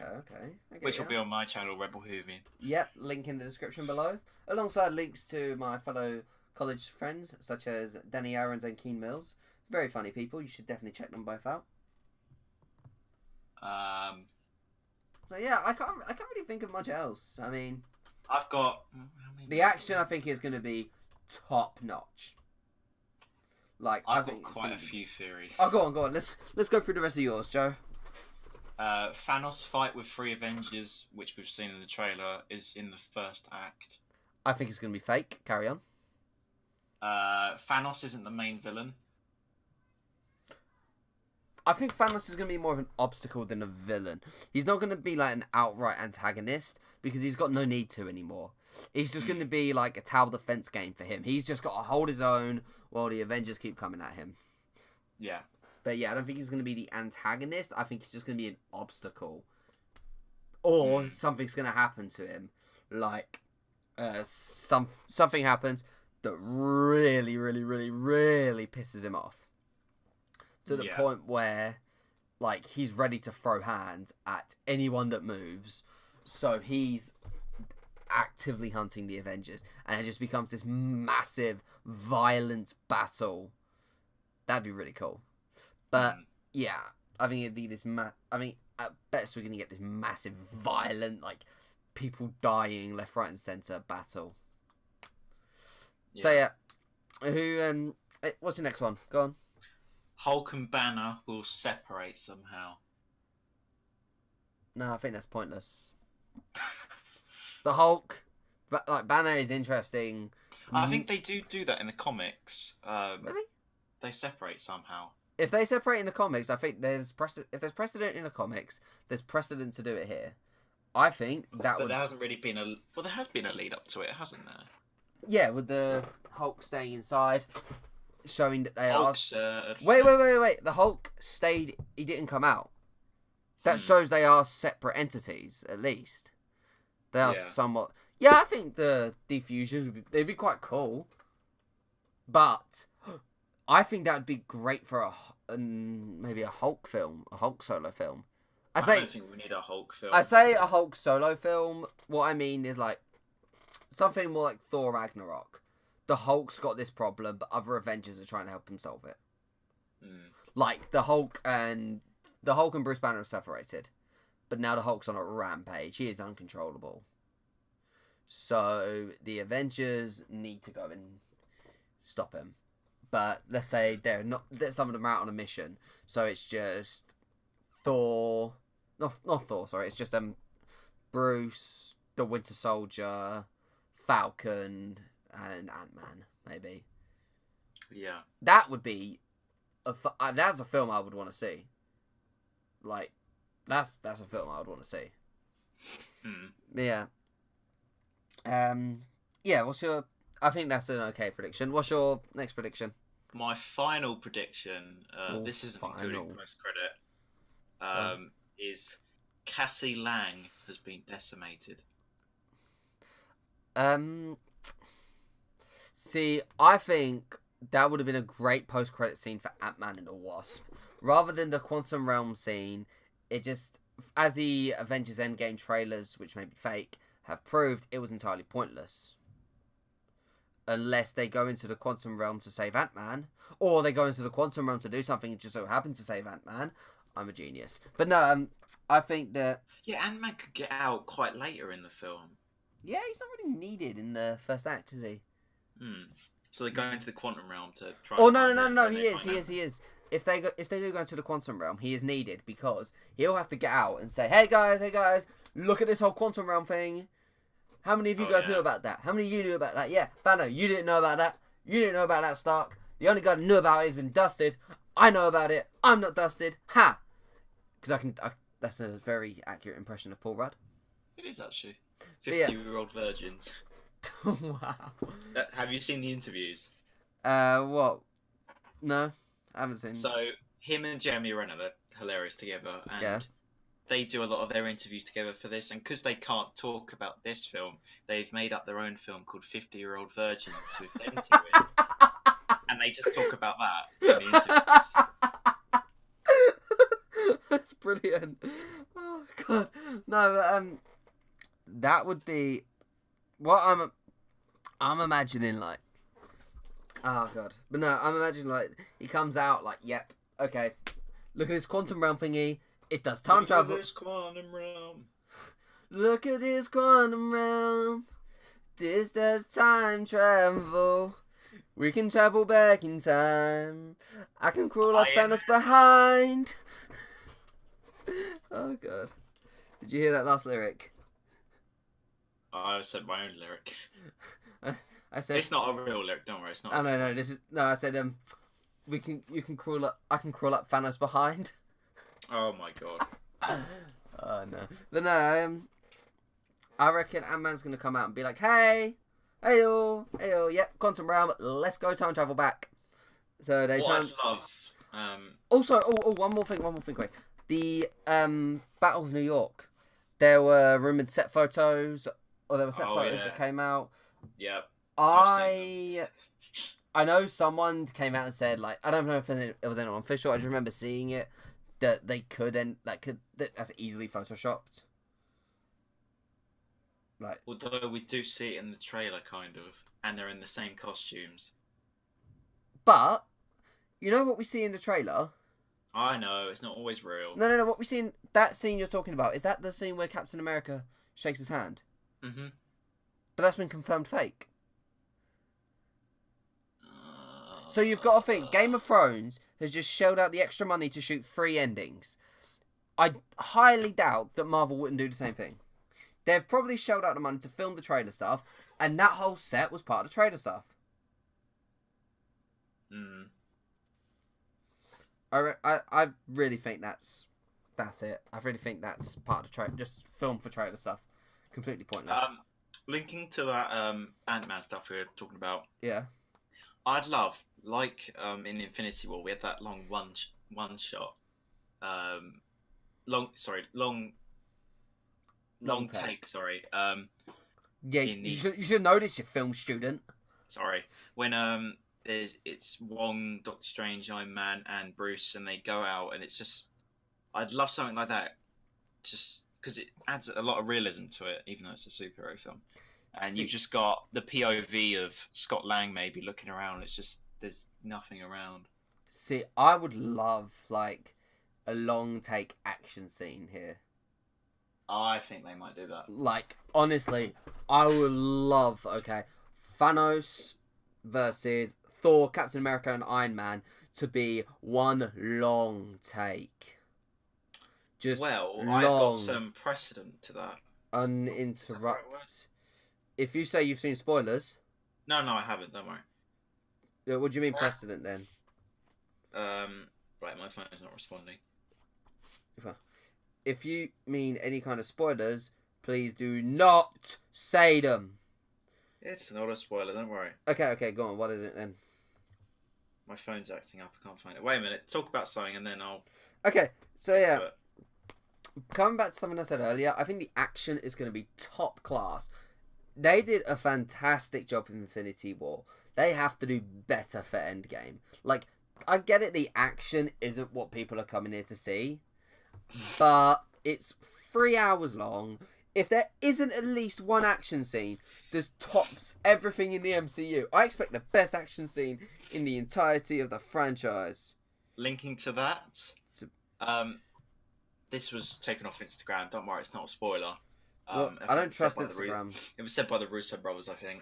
which will be on my channel, Rebel Whovian. Yep, link in the description below, alongside links to my fellow college friends such as Danny Aarons and Keen Mills. Very funny people. You should definitely check them both out. So yeah, I can't really think of much else. I mean, I've got the action. I think is going to be top notch. Like I've got quite a few theories. Oh, go on. Let's go through the rest of yours, Joe. Thanos fight with 3 Avengers, which we've seen in the trailer, is in the first act. I think it's going to be fake. Carry on. Thanos isn't the main villain. I think Thanos is going to be more of an obstacle than a villain. He's not going to be like an outright antagonist because he's got no need to anymore. He's just going to be like a tower defense game for him. He's just got to hold his own while the Avengers keep coming at him. Yeah. But yeah, I don't think he's going to be the antagonist. I think he's just going to be an obstacle. Or something's going to happen to him. Like, something happens that really, really, really, really pisses him off. To the point where, like, he's ready to throw hands at anyone that moves. So he's actively hunting the Avengers. And it just becomes this massive, violent battle. That'd be really cool. But, yeah, I think it'd be this... at best we're going to get this massive, violent, like, people dying left, right, and centre battle. Yeah. So, yeah. What's the next one? Go on. Hulk and Banner will separate somehow. No, I think that's pointless. The Hulk, but like Banner is interesting. I think they do that in the comics. Really? They separate somehow. If they separate in the comics, I think if there's precedent in the comics, there's precedent to do it here. I think that But there hasn't really been a... Well, there has been a lead up to it, hasn't there? Yeah, with the Hulk staying inside... Showing that they are... Wait. The Hulk stayed... He didn't come out. That shows they are separate entities, at least. They are somewhat... Yeah, I think the defusions, they'd be quite cool. But I think that would be great for maybe a Hulk film. A Hulk solo film. I don't think we need a Hulk film. I say a Hulk solo film. What I mean is like... Something more like Thor Ragnarok. The Hulk's got this problem, but other Avengers are trying to help him solve it. Like, the Hulk and Bruce Banner are separated. But now the Hulk's on a rampage. He is uncontrollable. So, the Avengers need to go and stop him. But, let's say some of them are out on a mission. So, it's just Thor... Not Thor, sorry. It's just Bruce, the Winter Soldier, Falcon... and Ant-Man, maybe. Yeah. That would be... that's a film I would want to see. Like, that's a film I would want to see. Yeah. Yeah, what's your... I think that's an okay prediction. What's your next prediction? My final prediction, this isn't including the most credit, is Cassie Lang has been decimated. See, I think that would have been a great post-credit scene for Ant-Man and the Wasp. Rather than the Quantum Realm scene, it just, as the Avengers Endgame trailers, which may be fake, have proved, it was entirely pointless. Unless they go into the Quantum Realm to save Ant-Man, or they go into the Quantum Realm to do something and just so happen to save Ant-Man. I'm a genius. But no, I think that... Yeah, Ant-Man could get out quite later in the film. Yeah, he's not really needed in the first act, is he? So they go into the Quantum Realm to try. Oh no! He is. If they do go into the Quantum Realm, he is needed because he'll have to get out and say, "Hey guys, look at this whole Quantum Realm thing. How many of you guys knew about that? How many of you knew about that? Yeah, Thanos, you didn't know about that. You didn't know about that, Stark. The only guy who knew about it has been dusted. I know about it. I'm not dusted. Ha! Because that's a very accurate impression of Paul Rudd. It is actually 50-year-old virgins. Wow. Have you seen the interviews? What? No, I haven't seen. So him and Jeremy Renner, they're hilarious together, and they do a lot of their interviews together for this. And because they can't talk about this film, they've made up their own film called 50-Year-Old Virgins with them to it, and they just talk about that in the interviews. That's brilliant. Oh god, no, but that would be what I'm imagining, like. Oh god, but no, I'm imagining like he comes out like, yep, okay, look at this quantum realm thingy. It does time travel. Look at this quantum realm. Look at this quantum realm. This does time travel. We can travel back in time. I can crawl up Thanos behind. Oh god. Did you hear that last lyric? I said my own lyric. I said it's not a real lyric. Don't worry, it's not. Oh no, this is no. I said you can crawl up. I can crawl up Thanos behind. Oh my god. Oh no, but no. I reckon Ant-Man's gonna come out and be like, hey all, yep, quantum realm. Let's go time travel back. So they I love. Also, one more thing, quick. The Battle of New York. There were rumored set photos, or there were set photos that came out. Yep. I know someone came out and said, like, I don't know if it was anyone official. I just remember seeing it that they that's easily photoshopped. Like, although we do see it in the trailer, kind of, and they're in the same costumes. But you know what we see in the trailer? I know it's not always real. No. What we see in that scene you're talking about, is that the scene where Captain America shakes his hand? Mm-hmm. But that's been confirmed fake. So you've got to think, Game of Thrones has just shelled out the extra money to shoot 3 endings. I highly doubt that Marvel wouldn't do the same thing. They've probably shelled out the money to film the trailer stuff, and that whole set was part of the trailer stuff. Mm. I really think that's it. I really think that's part of the trailer, just film for trailer stuff. Completely pointless. Linking to that Ant-Man stuff we were talking about. Yeah. I'd love, like in Infinity War, we had that long one shot. Long take. Sorry. Yeah, you should notice, you film student. Sorry. When it's Wong, Doctor Strange, Iron Man, and Bruce, and they go out, and it's just, I'd love something like that, just because it adds a lot of realism to it, even though it's a superhero film. And you've just got the POV of Scott Lang maybe looking around. It's just, there's nothing around. See, I would love, like, a long take action scene here. I think they might do that. Like, honestly, I would love, Thanos versus Thor, Captain America, and Iron Man to be one long take. Just I've got some precedent to that. Uninterrupted. If you say you've seen spoilers... No, I haven't, don't worry. What do you mean precedent, then? Right, my phone is not responding. If you mean any kind of spoilers, please do not say them. It's not a spoiler, don't worry. Okay, go on. What is it, then? My phone's acting up, I can't find it. Wait a minute, talk about something and then I'll... Okay, so yeah. Coming back to something I said earlier, I think the action is going to be top class. They did a fantastic job in Infinity War. They have to do better for Endgame. Like, I get it, the action isn't what people are coming here to see, but it's 3 hours long. If there isn't at least one action scene that tops everything in the MCU, I expect the best action scene in the entirety of the franchise. Linking to that, this was taken off Instagram. Don't worry, it's not a spoiler. Well, I don't trust Instagram. It was said by the Russo brothers, I think.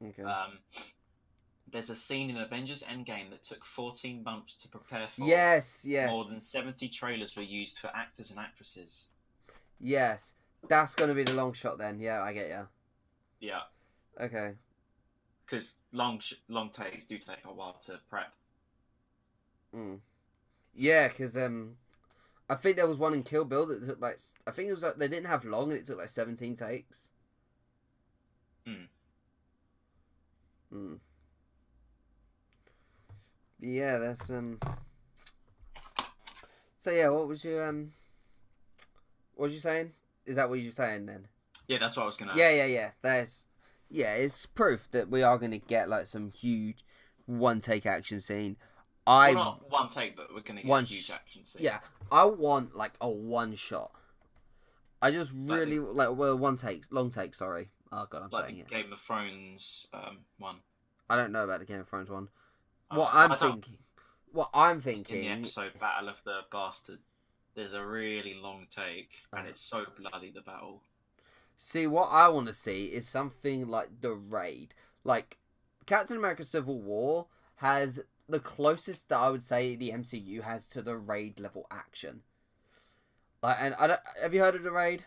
Okay. There's a scene in Avengers Endgame that took 14 months to prepare for. Yes. More than 70 trailers were used for actors and actresses. Yes. That's going to be the long shot then. Yeah, I get you. Yeah. Okay. Because long takes do take a while to prep. Yeah, because I think there was one in Kill Bill that took like... I think it was like... They didn't have long and it took like 17 takes. Yeah, that's So yeah, what was you what was you saying? Is that what you were saying then? Yeah, that's what I was gonna. Yeah. It's proof that we are gonna get like some huge one take action scene. Well, not one take, but we're gonna get a huge action scene. Yeah, I want like a one shot. I just really long take. Sorry. Oh god, I'm like saying it. Game of Thrones one. I don't know about the Game of Thrones one. What I'm thinking. In the episode Battle of the Bastard, there's a really long take, and it's so bloody, the battle. See, what I want to see is something like the Raid. Like, Captain America Civil War has the closest that I would say the MCU has to the Raid level action. Have you heard of the Raid,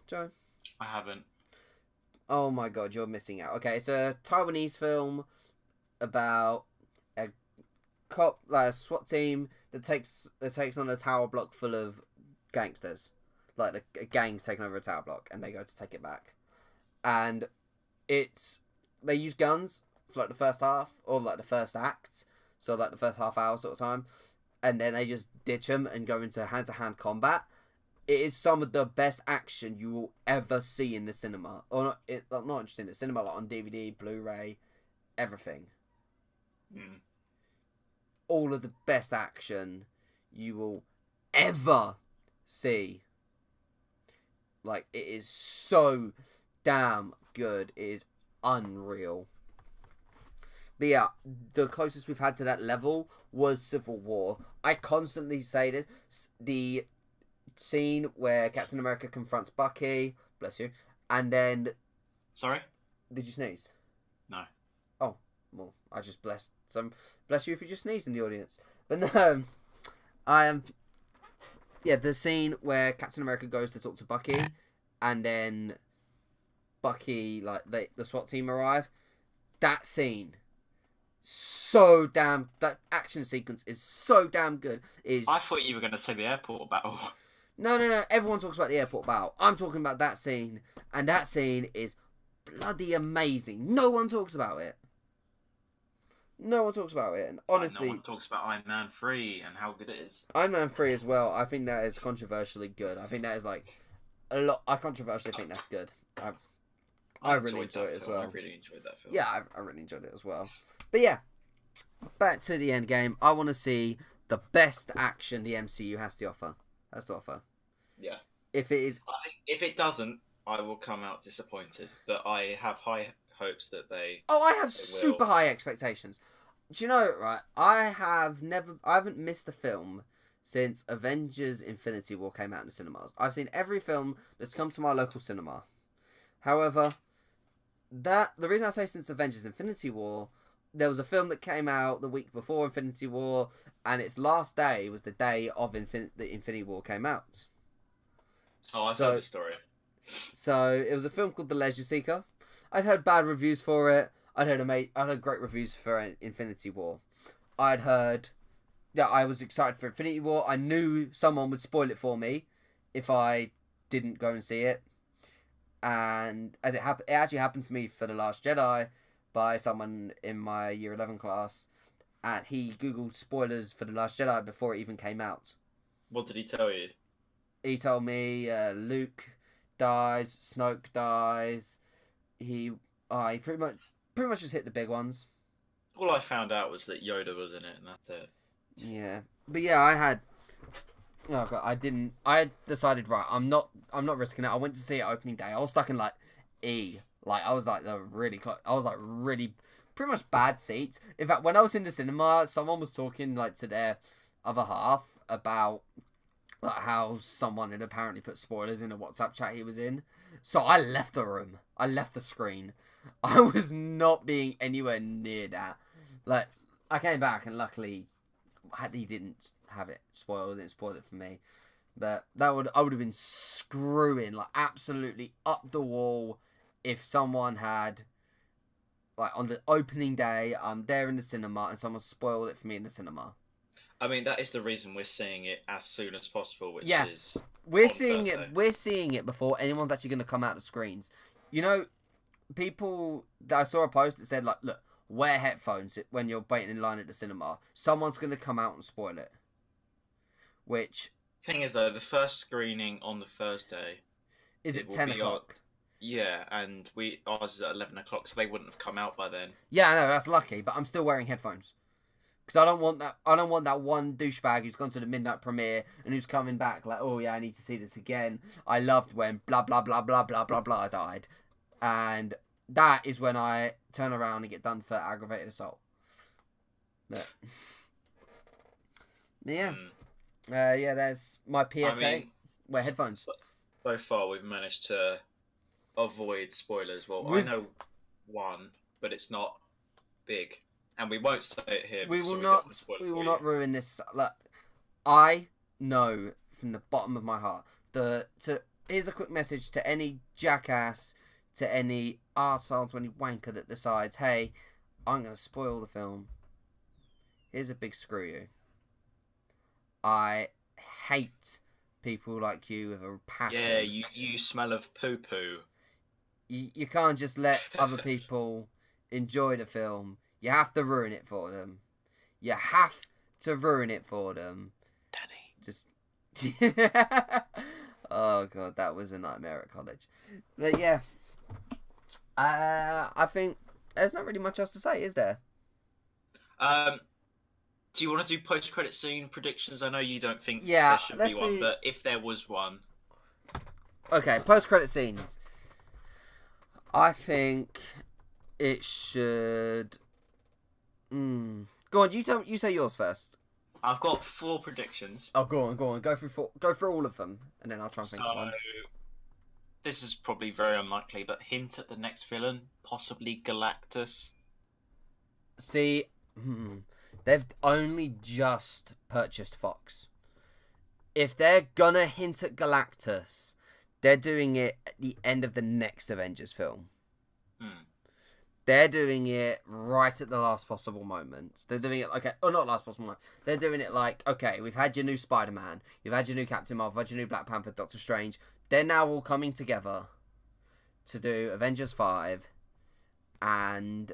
Joe? I haven't. Oh my god, you're missing out. Okay, it's a Taiwanese film about a cop, like a SWAT team that takes on a tower block full of gangsters. Like the gang's taking over a tower block and they go to take it back. And they use guns for like the first half or like the first act, so like the first half hour sort of time, and then they just ditch them and go into hand-to-hand combat. It is some of the best action you will ever see in the cinema, or not just in the cinema, like on DVD, Blu-ray, everything. All of the best action you will ever see. Like, it is so damn good. It is unreal. But yeah, the closest we've had to that level was Civil War. I constantly say this. The scene where Captain America confronts Bucky, bless you, and then... Sorry? Did you sneeze? No. Oh, well, I just blessed some... Bless you if you just sneezed in the audience. But no, I am... Yeah, the scene where Captain America goes to talk to Bucky, and then Bucky, like, the SWAT team arrive. That scene, that action sequence is so damn good. I thought you were going to say the airport battle. No. Everyone talks about the airport battle. I'm talking about that scene, and that scene is bloody amazing. No one talks about it. And honestly, no one talks about Iron Man 3 and how good it is. Iron Man 3 as well. I think that is controversially good. I think that is like a lot. I controversially think that's good. I really enjoy it as well. I really enjoyed that film. Yeah, I really enjoyed it as well. But yeah, back to the end game. I want to see the best action the MCU has to offer. Yeah. If it doesn't, I will come out disappointed. But I have high hopes that they. Oh, I have super high expectations. Do you know, right? I haven't missed a film since Avengers Infinity War came out in the cinemas. I've seen every film that's come to my local cinema. However, the reason I say since Avengers Infinity War, there was a film that came out the week before Infinity War, and its last day was the day of the Infinity War came out. Oh, I've heard the story. So it was a film called The Leisure Seeker. I'd heard bad reviews for it. I'd heard great reviews for Infinity War. I was excited for Infinity War. I knew someone would spoil it for me if I didn't go and see it. And as it actually happened for me for The Last Jedi by someone in my Year 11 class. And he Googled spoilers for The Last Jedi before it even came out. What did he tell you? He told me Luke dies, Snoke dies. He pretty pretty much just hit the big ones. All I found out was that Yoda was in it, and that's it. Yeah, but yeah, I had. Oh god, I didn't. I decided right. I'm not risking it. I went to see it opening day. I was stuck in like E. Like I was like the really close. I was like really pretty much bad seats. In fact, when I was in the cinema, someone was talking like to their other half about like how someone had apparently put spoilers in a WhatsApp chat he was in. So I left the room. I left the screen. I was not being anywhere near that. Like I came back and luckily he didn't have it spoiled. Didn't spoil it for me. But I would have been screwing like absolutely up the wall if someone had like on the opening day I'm there in the cinema and someone spoiled it for me in the cinema. I mean, that is the reason we're seeing it as soon as possible, which is we're seeing it. We're seeing it before anyone's actually going to come out of screens. You know, people. I saw a post that said like, "Look, wear headphones when you're waiting in line at the cinema. Someone's going to come out and spoil it." Which thing is though, the first screening on the Thursday is at 10 o'clock. Yeah, and ours is at 11 o'clock, so they wouldn't have come out by then. Yeah, I know that's lucky, but I'm still wearing headphones. Because I don't want that one douchebag who's gone to the midnight premiere and who's coming back like, oh yeah, I need to see this again. I loved when blah blah blah blah blah blah blah died, and that is when I turn around and get done for aggravated assault. But yeah, yeah, there's my PSA. I mean, wear headphones. So far, we've managed to avoid spoilers. Well, I know one, but it's not big. And we won't say it here. We will not ruin this. Like, I know from the bottom of my heart here's a quick message to any jackass, to any arsehole, to any wanker that decides, hey, I'm going to spoil the film. Here's a big screw you. I hate people like you with a passion. Yeah, you smell of poo-poo. You can't just let other people enjoy the film. You have to ruin it for them. You have to ruin it for them. Danny. Just... Oh, God, that was a nightmare at college. But, yeah. I think there's not really much else to say, is there? Do you want to do post-credit scene predictions? I know you don't think there should be one, but if there was one... Okay, post-credit scenes. I think it should... Go on, you say yours first. I've got 4 predictions. Oh, go on. Go through all of them, and then I'll try and think of one. This is probably very unlikely, but hint at the next villain, possibly Galactus. See, they've only just purchased Fox. If they're gonna hint at Galactus, they're doing it at the end of the next Avengers film. They're doing it right at the last possible moment. They're doing it not last possible moment. They're doing it like, okay, we've had your new Spider-Man, you've had your new Captain Marvel, you've had your new Black Panther, Doctor Strange. They're now all coming together to do Avengers 5, and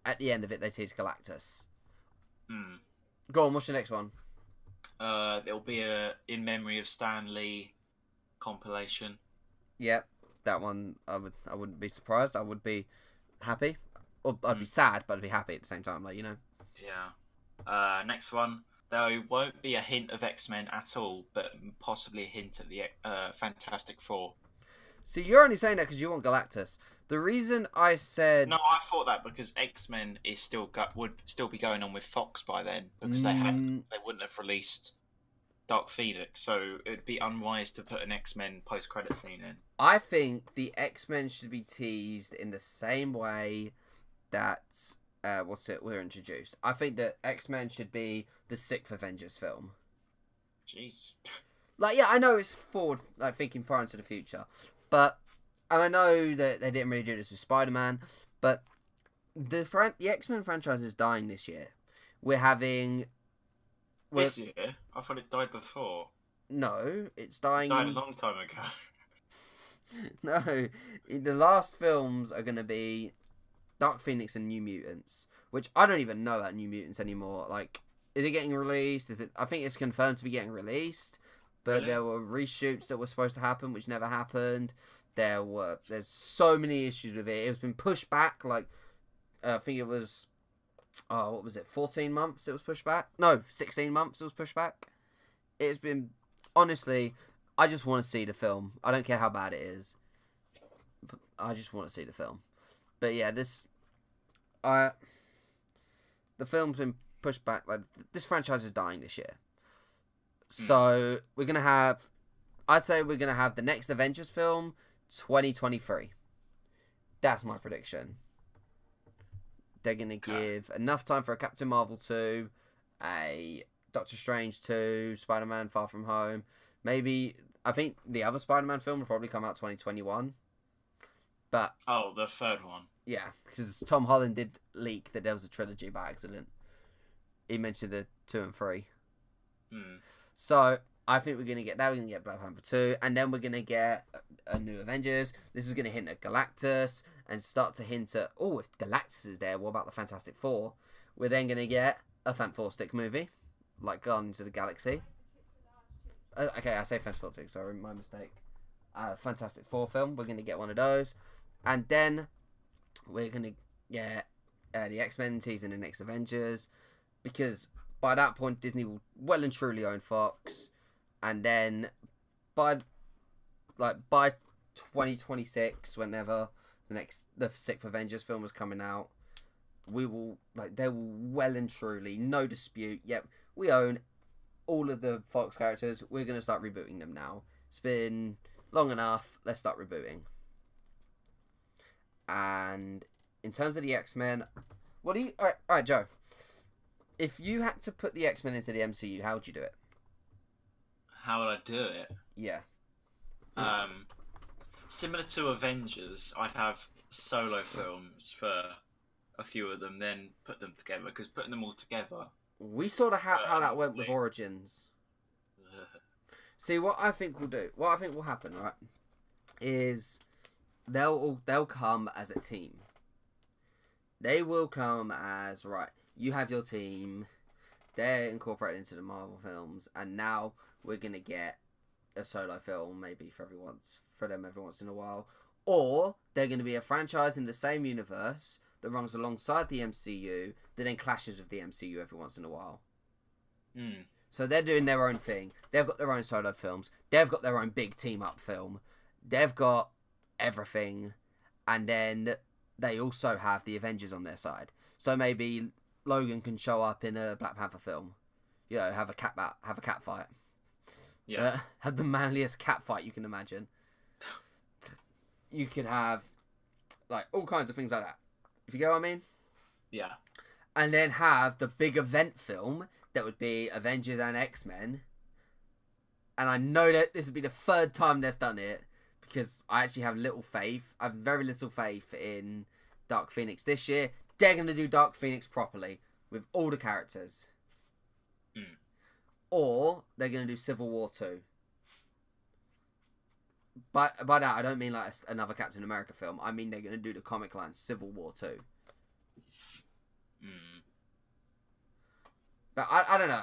at the end of it, they tease Galactus. Go on, what's your next one? There'll be a In Memory of Stan Lee compilation. Yep, that one I wouldn't be surprised. I would be happy, or I'd be sad, but I'd be happy at the same time. Like, you know. Yeah. Next one. There won't be a hint of X-Men at all, but possibly a hint at the Fantastic Four. See, you're only saying that because you want Galactus. The reason I said... No, I thought that because X-Men is would still be going on with Fox by then, because they wouldn't have released Dark Phoenix, so it'd be unwise to put an X-Men post-credit scene in. I think the X-Men should be teased in the same way that we're introduced. I think that X-Men should be the 6th Avengers film. Jeez. Like, yeah, I know it's forward, like thinking far into the future, and I know that they didn't really do this with Spider-Man, but the X-Men franchise is dying this year. This year? I thought it died before. No, it's dying. It died a long time ago. No, the last films are going to be Dark Phoenix and New Mutants, which I don't even know about New Mutants anymore. Like, is it getting released? I think it's confirmed to be getting released, but really? There were reshoots that were supposed to happen, which never happened. There's so many issues with it. It's been pushed back like I think it was, what was it, 14 months it was pushed back? No, 16 months it was pushed back. It's been, honestly, I just want to see the film. I don't care how bad it is. But I just want to see the film. But yeah, the film's been pushed back. Like, this franchise is dying this year. So we're going to have, I'd say we're going to have the next Avengers film 2023. That's my prediction. They're going to give enough time for a Captain Marvel 2, a Doctor Strange 2, Spider-Man Far From Home. Maybe, I think the other Spider-Man film will probably come out 2021. But the third one. Yeah, because Tom Holland did leak that there was a trilogy by accident. He mentioned the 2 and 3. So I think we're going to get that. We're going to get Black Panther 2. And then we're going to get a new Avengers. This is going to hint at Galactus. And start to hint at, if Galactus is there, what about the Fantastic Four? We're then going to get a Fantastic movie. Like Guardians of the Galaxy. Okay, I say Fantastic, sorry, my mistake. Fantastic Four film. We're going to get one of those. And then we're going to get the X-Men teasing the next Avengers. Because by that point, Disney will well and truly own Fox. And then by 2026, whenever the 6th Avengers film is coming out, they will well and truly, no dispute, yep, we own all of the Fox characters. We're going to start rebooting them now. It's been long enough. Let's start rebooting. And in terms of the X-Men, what do you... All right, Joe. If you had to put the X-Men into the MCU, how would you do it? How would I do it? Yeah. Similar to Avengers, I'd have solo films for a few of them, then put them together. Because putting them all together... We saw how that went with Origins. See, what I think will happen, right, is they'll come as a team. They will come as, right, you have your team, they're incorporated into the Marvel films, and now we're going to get a solo film, maybe for them every once in a while. Or they're going to be a franchise in the same universe that runs alongside the MCU that then clashes with the MCU every once in a while. So they're doing their own thing. They've got their own solo films. They've got their own big team-up film. They've got everything. And then they also have the Avengers on their side. So maybe Logan can show up in a Black Panther film. You know, have a cat fight. Yeah. Have the manliest cat fight you can imagine. You could have, like, all kinds of things like that. If you get what I mean? Yeah. And then have the big event film that would be Avengers and X-Men. And I know that this would be the third time they've done it, because I actually have little faith. I have very little faith in Dark Phoenix this year. They're going to do Dark Phoenix properly with all the characters. Or they're going to do Civil War 2. By that, I don't mean like another Captain America film. I mean they're going to do the comic line Civil War 2. But I don't know.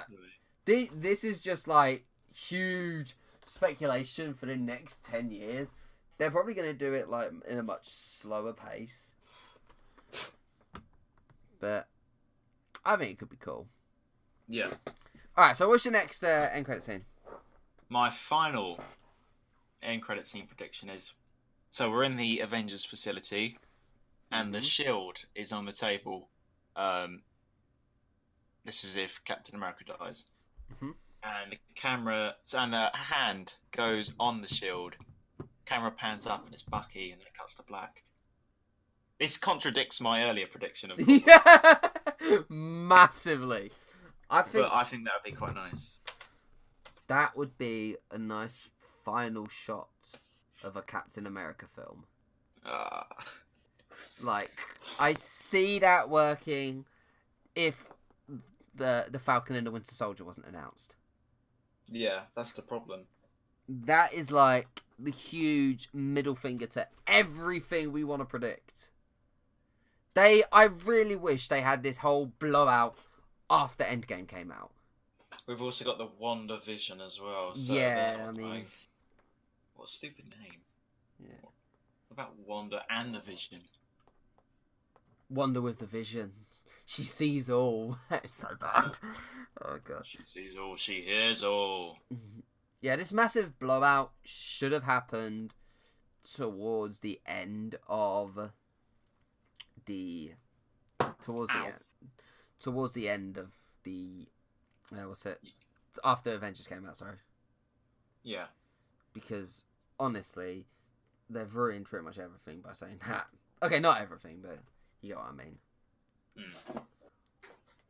This is just like huge speculation for the next 10 years. They're probably going to do it like in a much slower pace. But I think it could be cool. Yeah. Alright, so what's your next end credit scene? My final end credit scene prediction is, so we're in the Avengers facility and the shield is on the table. This is if Captain America dies. And the camera and a hand goes on the shield. Camera pans up and it's Bucky, and then it cuts to black. This contradicts my earlier prediction of yeah, massively. I think that would be quite nice. That would be a nice final shot of a Captain America film. Like, I see that working if the Falcon and the Winter Soldier wasn't announced. Yeah, that's the problem. That is like the huge middle finger to everything we want to predict. I really wish they had this whole blowout after Endgame came out. We've also got the WandaVision as well. So yeah, I mean... what a stupid name. Yeah. What about Wanda and the Vision? Wanda with the vision. She sees all. It's so bad. Oh god. She sees all. She hears all. Yeah, this massive blowout should have happened towards the end of the towards the end of the what's it? After Avengers came out, sorry. Yeah. Because honestly, they've ruined pretty much everything by saying that. Okay, not everything, but you know what I mean.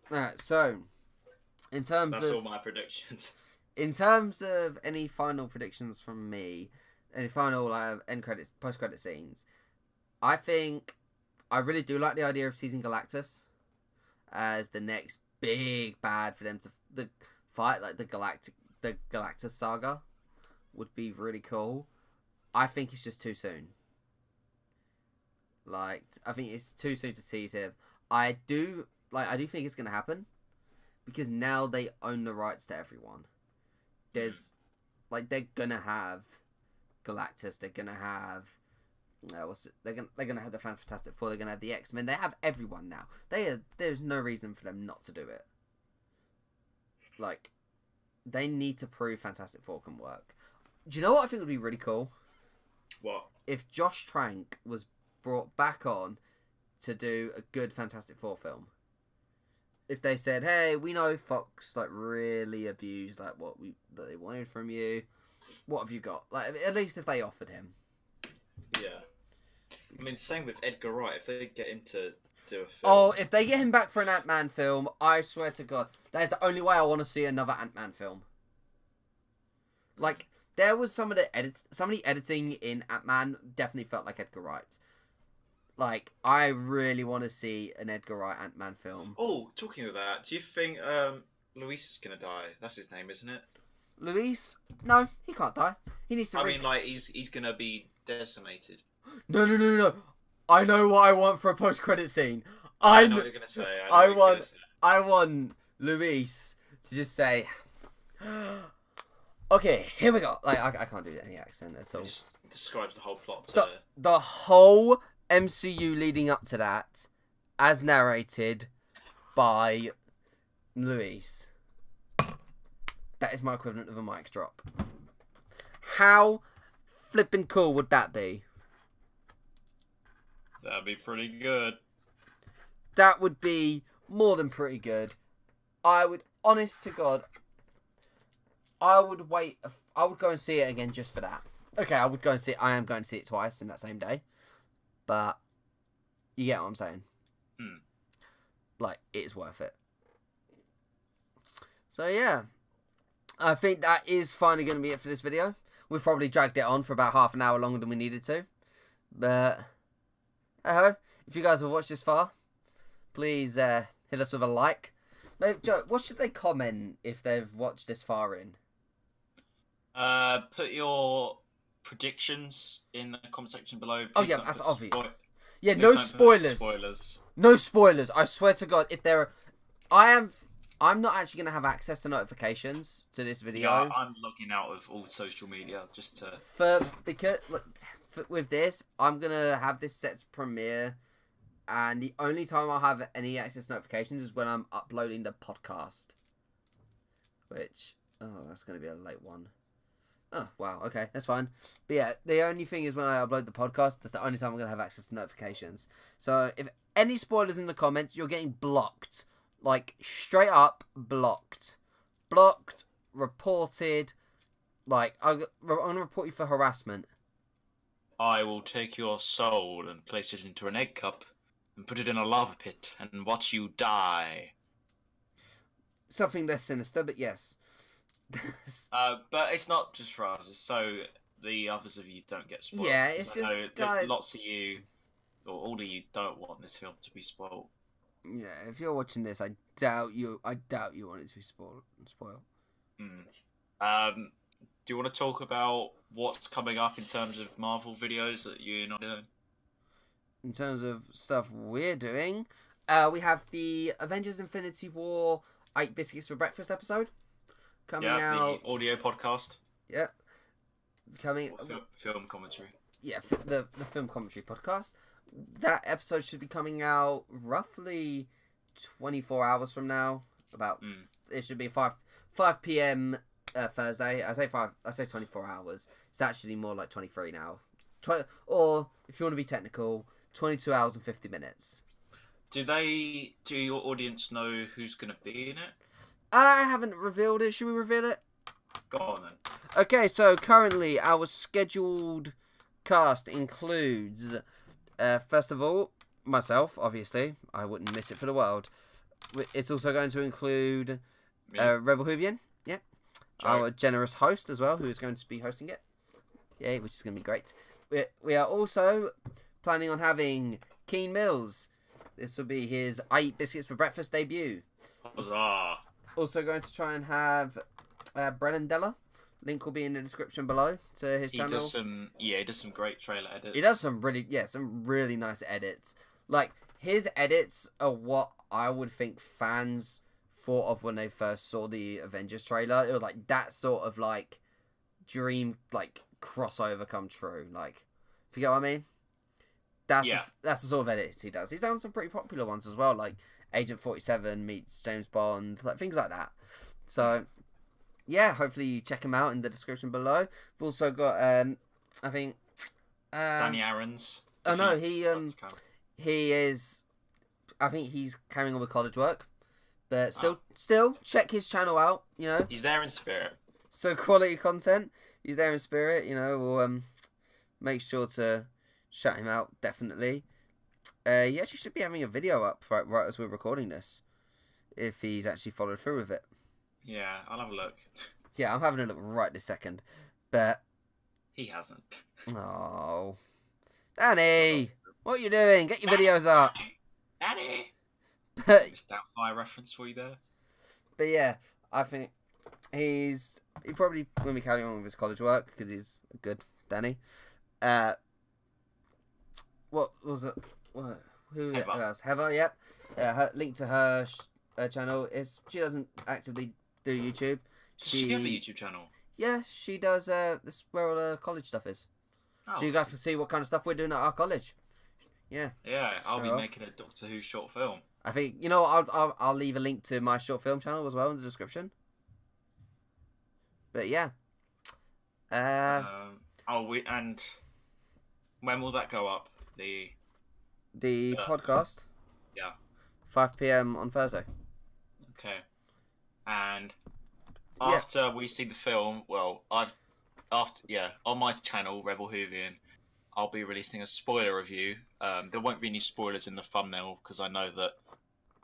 Alright, so that's all my predictions. In terms of any final predictions from me, any final end credits, post credit scenes, I think I really do like the idea of seizing Galactus as the next big bad for them to fight, like the Galactus saga would be really cool. I think it's just too soon. Like, I think it's too soon to tease him. I do think it's gonna happen because now they own the rights to everyone. There's, they're gonna have Galactus. They're gonna have, They're gonna have the Fantastic Four. They're gonna have the X-Men. They have everyone now. There's no reason for them not to do it. Like, they need to prove Fantastic Four can work. Do you know what I think would be really cool? What? If Josh Trank was brought back on to do a good Fantastic Four film. If they said, "Hey, we know Fox really abused what they wanted from you. What have you got?" At least if they offered him. Yeah. I mean, same with Edgar Wright. If they get him to do a film. Oh, if they get him back for an Ant-Man film, I swear to God, that is the only way I want to see another Ant-Man film. There was some of the editing in Ant-Man definitely felt like Edgar Wright. I really want to see an Edgar Wright Ant-Man film. Oh, talking of that, do you think Luis is gonna die? That's his name, isn't it? Luis? No, he can't die. He needs to. He's gonna be decimated. No. I know what I want for a post-credit scene. I know what you're gonna say. I want Luis to just say, "Okay, here we go." I can't do any accent at all. It just describes the whole plot. The whole MCU leading up to that, as narrated by Luis. That is my equivalent of a mic drop. How flippin' cool would that be? That'd be pretty good. That would be more than pretty good. I would, honest to God, I would go and see it again just for that. Okay, I am going to see it twice in that same day. But you get what I'm saying. It's worth it. So yeah, I think that is finally going to be it for this video. We've probably dragged it on for about half an hour longer than we needed to. But, if you guys have watched this far, please hit us with a like. Maybe, Joe, what should they comment if they've watched this far in? Put your predictions in the comment section below. Oh yeah, that's obvious. Yeah, no spoilers. No spoilers. I swear to God, if there are... I'm not actually going to have access to notifications to this video. Yeah, I'm logging out of all social media just to... With this, I'm going to have this set to premiere, and the only time I'll have any access notifications is when I'm uploading the podcast. Which... Oh, that's going to be a late one. Oh, wow, okay, that's fine. But yeah, the only thing is when I upload the podcast, that's the only time I'm going to have access to notifications. So, if any spoilers in the comments, you're getting blocked. Straight up blocked. Blocked, reported. I'm going to report you for harassment. I will take your soul and place it into an egg cup and put it in a lava pit and watch you die. Something less sinister, but yes. But it's not just for us, it's so the others of you don't get spoiled. Yeah, it's just, guys... Lots of you, or all of you, don't want this film to be spoiled. Yeah, if you're watching this, I doubt you want it to be spoiled. Do you want to talk about what's coming up in terms of Marvel videos that you're not doing? In terms of stuff we're doing, we have the Avengers Infinity War 8 Biscuits for Breakfast episode coming out. The audio podcast. Yeah. Coming. Film commentary. Yeah, the film commentary podcast. that episode should be coming out roughly 24 hours from now. It should be 5 p.m. Thursday. I say 24 hours. It's actually more like 23 now. Or if you want to be technical, 22 hours and 50 minutes. Do your audience know who's going to be in it? I haven't revealed it. Should we reveal it? Go on then. Okay, so currently our scheduled cast includes, first of all, myself, obviously. I wouldn't miss it for the world. It's also going to include Rebel Whovian, yeah. Our generous host as well, who is going to be hosting it. Yeah, which is going to be great. We are also planning on having Keen Mills. This will be his I Eat Biscuits for Breakfast debut. Huzzah! Also going to try and have Brennan Della. Link will be in the description below to his channel. He does some great trailer edits. He does some really nice edits. Like, his edits are what I would think fans thought of when they first saw the Avengers trailer. It was like that sort of like dream like crossover come true. Like, if you get what I mean? That's the sort of edits he does. He's done some pretty popular ones as well, like Agent 47 meets James Bond, like things like that. So, yeah, hopefully you check him out in the description below. We've also got, I think... Danny Aarons. Oh, no, he is... I think he's carrying on with college work. But still, check his channel out, you know. He's there in spirit. So, quality content. He's there in spirit, you know. We'll make sure to shout him out, definitely. He actually should be having a video up right as we're recording this, if he's actually followed through with it. Yeah, I'll have a look. Yeah, I'm having a look right this second, but... He hasn't. Oh. Danny! What are you doing? Get your videos up! Danny! But, Missed out fire reference for you there. But yeah, I think he probably will be carrying on with his college work, because he's good, Danny. What was it? What? Who else? Heather, yep. Her link to her channel is she doesn't actively do YouTube. Does she have a YouTube channel? Yeah, she does. This is where all the college stuff is. Oh, so you guys can see what kind of stuff we're doing at our college. Yeah. Yeah, I'll be making a Doctor Who short film. I think I'll leave a link to my short film channel as well in the description. But yeah. And when will that go up? The podcast? Yeah. 5 p.m. on Thursday. Okay. And after we see the film, on my channel, Rebel Whovian, I'll be releasing a spoiler review. There won't be any spoilers in the thumbnail, because I know that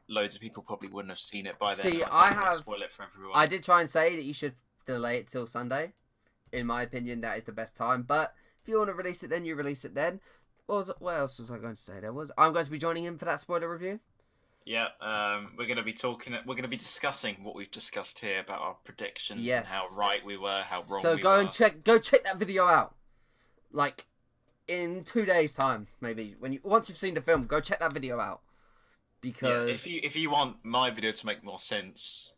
loads of people probably wouldn't have seen it by then. See, spoil it for everyone. I did try and say that you should delay it till Sunday. In my opinion, that is the best time. But if you want to release it then, you release it then. What else was I going to say? I'm going to be joining him for that spoiler review. Yeah, we're going to be We're going to be discussing what we've discussed here about our predictions. Yes. And how right we were, how wrong we were. So go check that video out. Like in 2 days' time, maybe once you've seen the film, go check that video out. Because if you want my video to make more sense,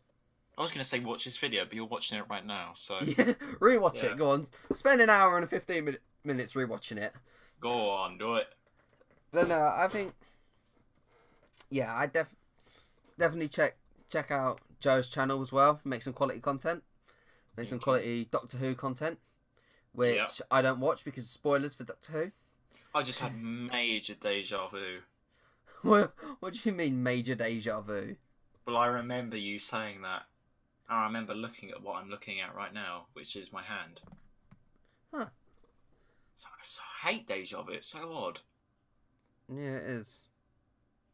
I was going to say watch this video, but you're watching it right now, so yeah, rewatch it. Go on, spend an hour and 15 minutes rewatching it. Go on, do it. But no, I think, yeah, I definitely check out Joe's channel as well. Make some quality content. Make some quality Doctor Who content, which I don't watch because of spoilers for Doctor Who. I just had major deja vu. What do you mean major deja vu? Well, I remember you saying that. And I remember looking at what I'm looking at right now, which is my hand. Huh. I hate deja vu. It's so odd. Yeah, it is.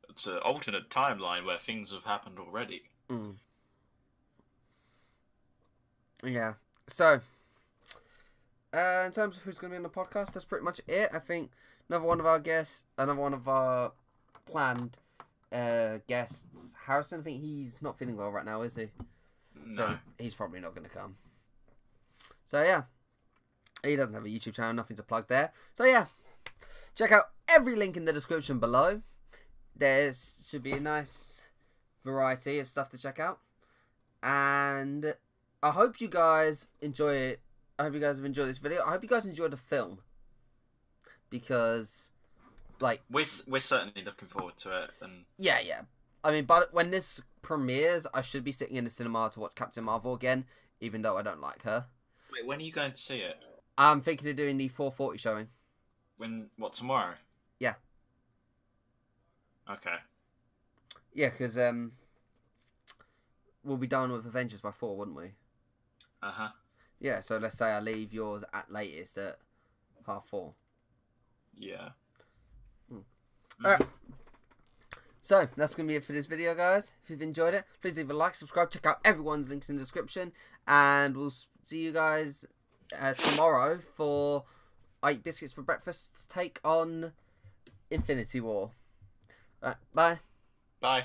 It's an alternate timeline where things have happened already. Mm. Yeah. So, in terms of who's going to be on the podcast, that's pretty much it. I think another one of our planned guests, Harrison. I think he's not feeling well right now, is he? No. So he's probably not going to come. So yeah, he doesn't have a YouTube channel, nothing to plug there. So yeah, check out every link in the description below. There should be a nice variety of stuff to check out. And I hope you guys enjoy it. I hope you guys have enjoyed this video. I hope you guys enjoyed the film. Because like we're certainly looking forward to it. And yeah. I mean, but when this premieres, I should be sitting in the cinema to watch Captain Marvel again, even though I don't like her. Wait, when are you going to see it? I'm thinking of doing the 4:40 showing. What, tomorrow? Yeah. Okay. Yeah, because we'll be done with Avengers by 4, wouldn't we? Uh-huh. Yeah, so let's say I leave yours at latest at 4:30. Yeah. Alright. So, that's going to be it for this video, guys. If you've enjoyed it, please leave a like, subscribe, check out everyone's links in the description. And we'll see you guys tomorrow for 8 Biscuits for Breakfast's take on Infinity War. Alright, bye. Bye.